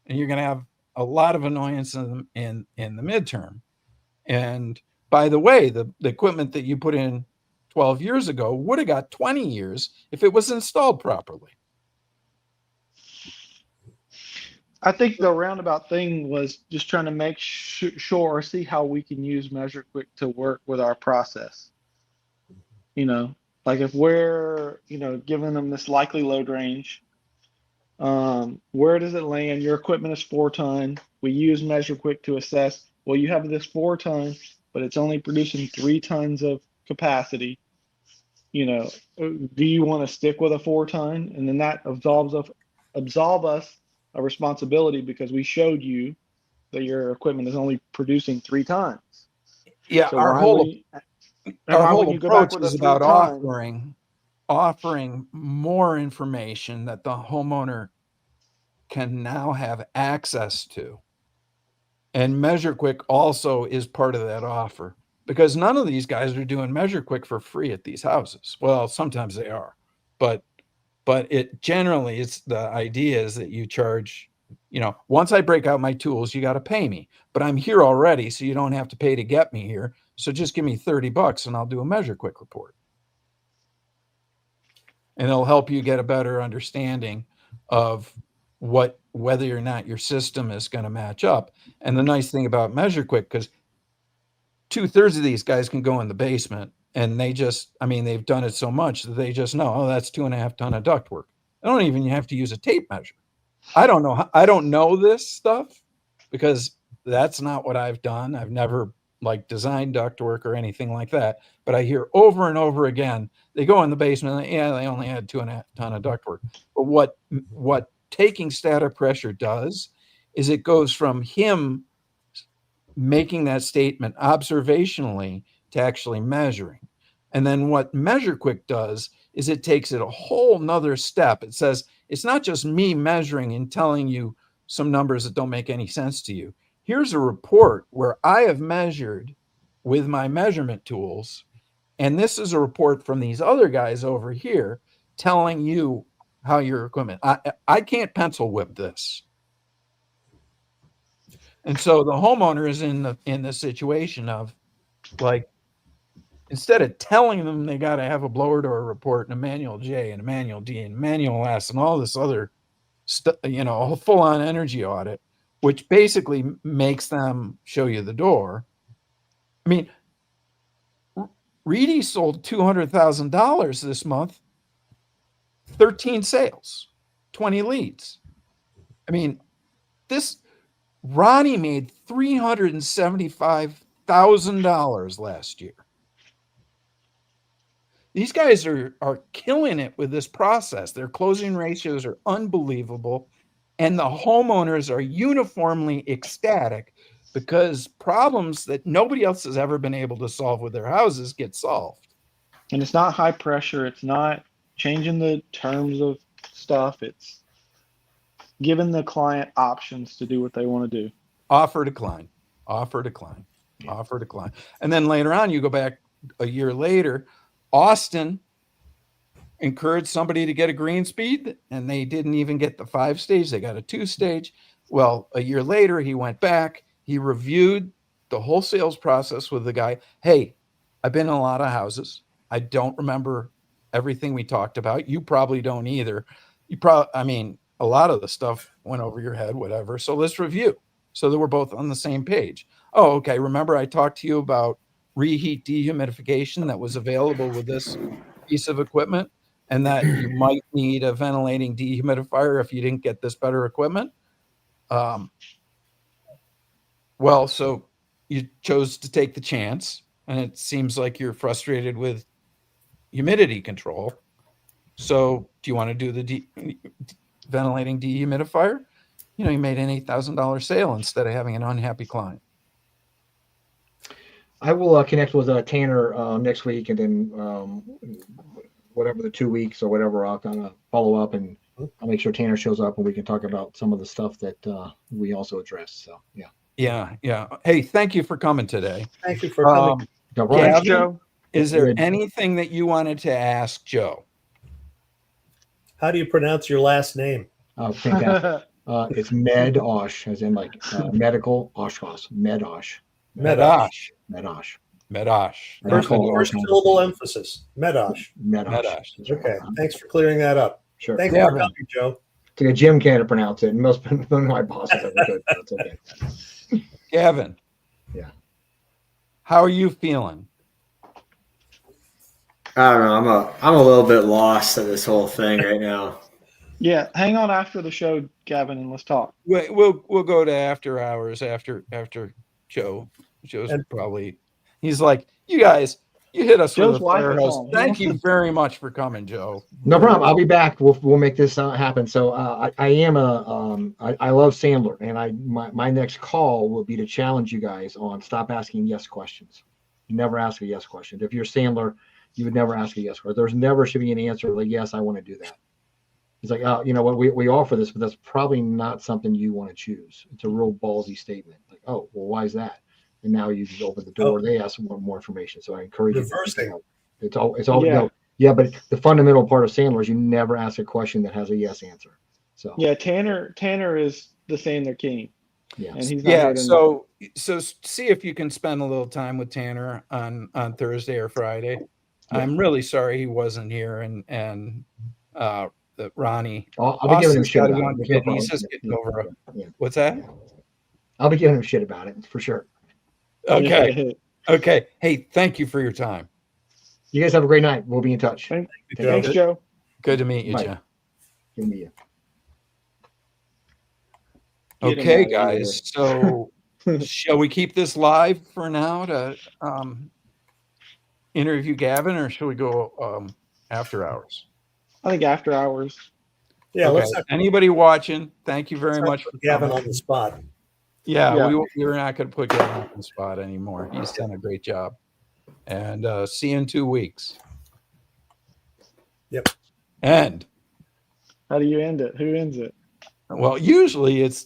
And you're going to have a lot of annoyance in the midterm. And by the way, the equipment that you put in 12 years ago would have got 20 years if it was installed properly. I think the roundabout thing was just trying to make sure or see how we can use MeasureQuick to work with our process. You know, like if we're, you know, giving them this likely load range, where does it land? Your equipment is 4-ton. We use MeasureQuick to assess, well, you have this 4-ton, but it's only producing 3 tons of capacity. You know, do you want to stick with a 4-ton? And then that absolve us a responsibility because we showed you that your equipment is only producing 3 tons. Yeah, So And our why whole wouldn't you go back approach with is a about 3 ton? offering more information that the homeowner can now have access to. And MeasureQuick also is part of that offer, because none of these guys are doing MeasureQuick for free at these houses. Well, sometimes they are, but it generally, it's the idea is that you charge, once I break out my tools, you got to pay me, but I'm here already, so you don't have to pay to get me here. So just give me $30 and I'll do a MeasureQuick report. And it'll help you get a better understanding of whether or not your system is going to match up. And the nice thing about MeasureQuick, because 2/3 of these guys can go in the basement and they've done it so much that they just know, oh, that's 2.5 ton of ductwork. I don't even have to use a tape measure. I don't know this stuff because that's not what I've done. I've never designed ductwork or anything like that, but I hear over and over again, they go in the basement and they only had 2.5 ton of ductwork. But what taking static pressure does is it goes from him making that statement observationally to actually measuring. And then what MeasureQuick does is it takes it a whole nother step. It says, it's not just me measuring and telling you some numbers that don't make any sense to you. Here's a report where I have measured with my measurement tools. And this is a report from these other guys over here telling you how your equipment, I can't pencil whip this. And so the homeowner is in the situation of instead of telling them they got to have a blower door report and a manual J and a manual D and a manual S and all this other stuff, a full on energy audit, which basically makes them show you the door. I mean, Reedy sold $200,000 this month, 13 sales, 20 leads. I mean, Ronnie made $375,000 last year. These guys are killing it with this process. Their closing ratios are unbelievable, and the homeowners are uniformly ecstatic because problems that nobody else has ever been able to solve with their houses get solved. And it's not high pressure. It's not changing the terms of stuff. It's giving the client options to do what they want to do. Offer, decline, offer, decline, offer, decline. And then later on, you go back a year later, Austin encouraged somebody to get a green speed, and they didn't even get the 5-stage. They got a 2-stage. Well, a year later, he went back. He reviewed the whole sales process with the guy. Hey, I've been in a lot of houses. I don't remember everything we talked about. You probably don't either. A lot of the stuff went over your head, whatever. So let's review so that we're both on the same page. Oh, okay. Remember I talked to you about reheat dehumidification that was available with this piece of equipment, and that you might need a ventilating dehumidifier if you didn't get this better equipment. Well, so you chose to take the chance, and it seems like you're frustrated with humidity control. So do you want to do the ventilating dehumidifier? You made an $8,000 sale instead of having an unhappy client. I will connect with Tanner next week, and then whatever the 2 weeks or whatever, I'll kind of follow up, and I'll make sure Tanner shows up and we can talk about some of the stuff that we also address. So yeah. Hey, thank you for coming today. Thank you for coming. No Gavin, Thanks, Joe. is there anything that you wanted to ask Joe? How do you pronounce your last name? Oh, fantastic. It's Medosh, as in medical Oshkosh. Medosh. Medosh. First syllable emphasis. Medosh. Okay. Thanks for clearing that up. Sure. Thanks for coming, Joe. Jim can't pronounce it, and most of my bosses ever could. That's okay. Gavin. Yeah. How are you feeling? I don't know. I'm a little bit lost at this whole thing right now. Yeah, hang on after the show, Gavin, and let's talk. We'll go to after hours after Joe. Joe's probably, he's like, you guys, you hit us Joe's with a fire hose. home. Thank you very much for coming, Joe. No problem. I'll be back. We'll make this happen. So I am I love Sandler, and my next call will be to challenge you guys on stop asking yes questions. You never ask a yes question. If you're a Sandler, you would never ask a yes question. There's never should be an answer like, yes, I want to do that. It's like, oh, you know what, we offer this, but that's probably not something you want to choose. It's a real ballsy statement. Like, oh, well, why is that? And now you just open the door. They ask for more information. So I encourage Reversing. you. It's all, you know, yeah, but the fundamental part of Sandler is you never ask a question that has a yes answer. So Yeah, Tanner is the Sandler king. yeah. And he's not here tonight. So see if you can spend a little time with Tanner on Thursday or Friday. Yeah. I'm really sorry he wasn't here, and that Ronnie. I'll be giving him Austin's shit got about one it. kid. He's just getting over. Yeah. What's that? I'll be giving him shit about it for sure. Okay. Okay. Hey, thank you for your time. You guys have a great night. We'll be in touch. Thanks, Joe. Good to meet you, Bye. Joe. Good to meet you. Get him Okay, out of guys. So shall we keep this live for now to interview Gavin, or shall we go after hours? I think after hours. Yeah, Okay. let's not Anybody watching, thank you very much for put Gavin coming. on the spot. Yeah, Yeah. we're not going to put Gavin on the spot anymore. He's done a great job. And see you in 2 weeks. Yep. And How do you end it? Who ends it? well, usually it's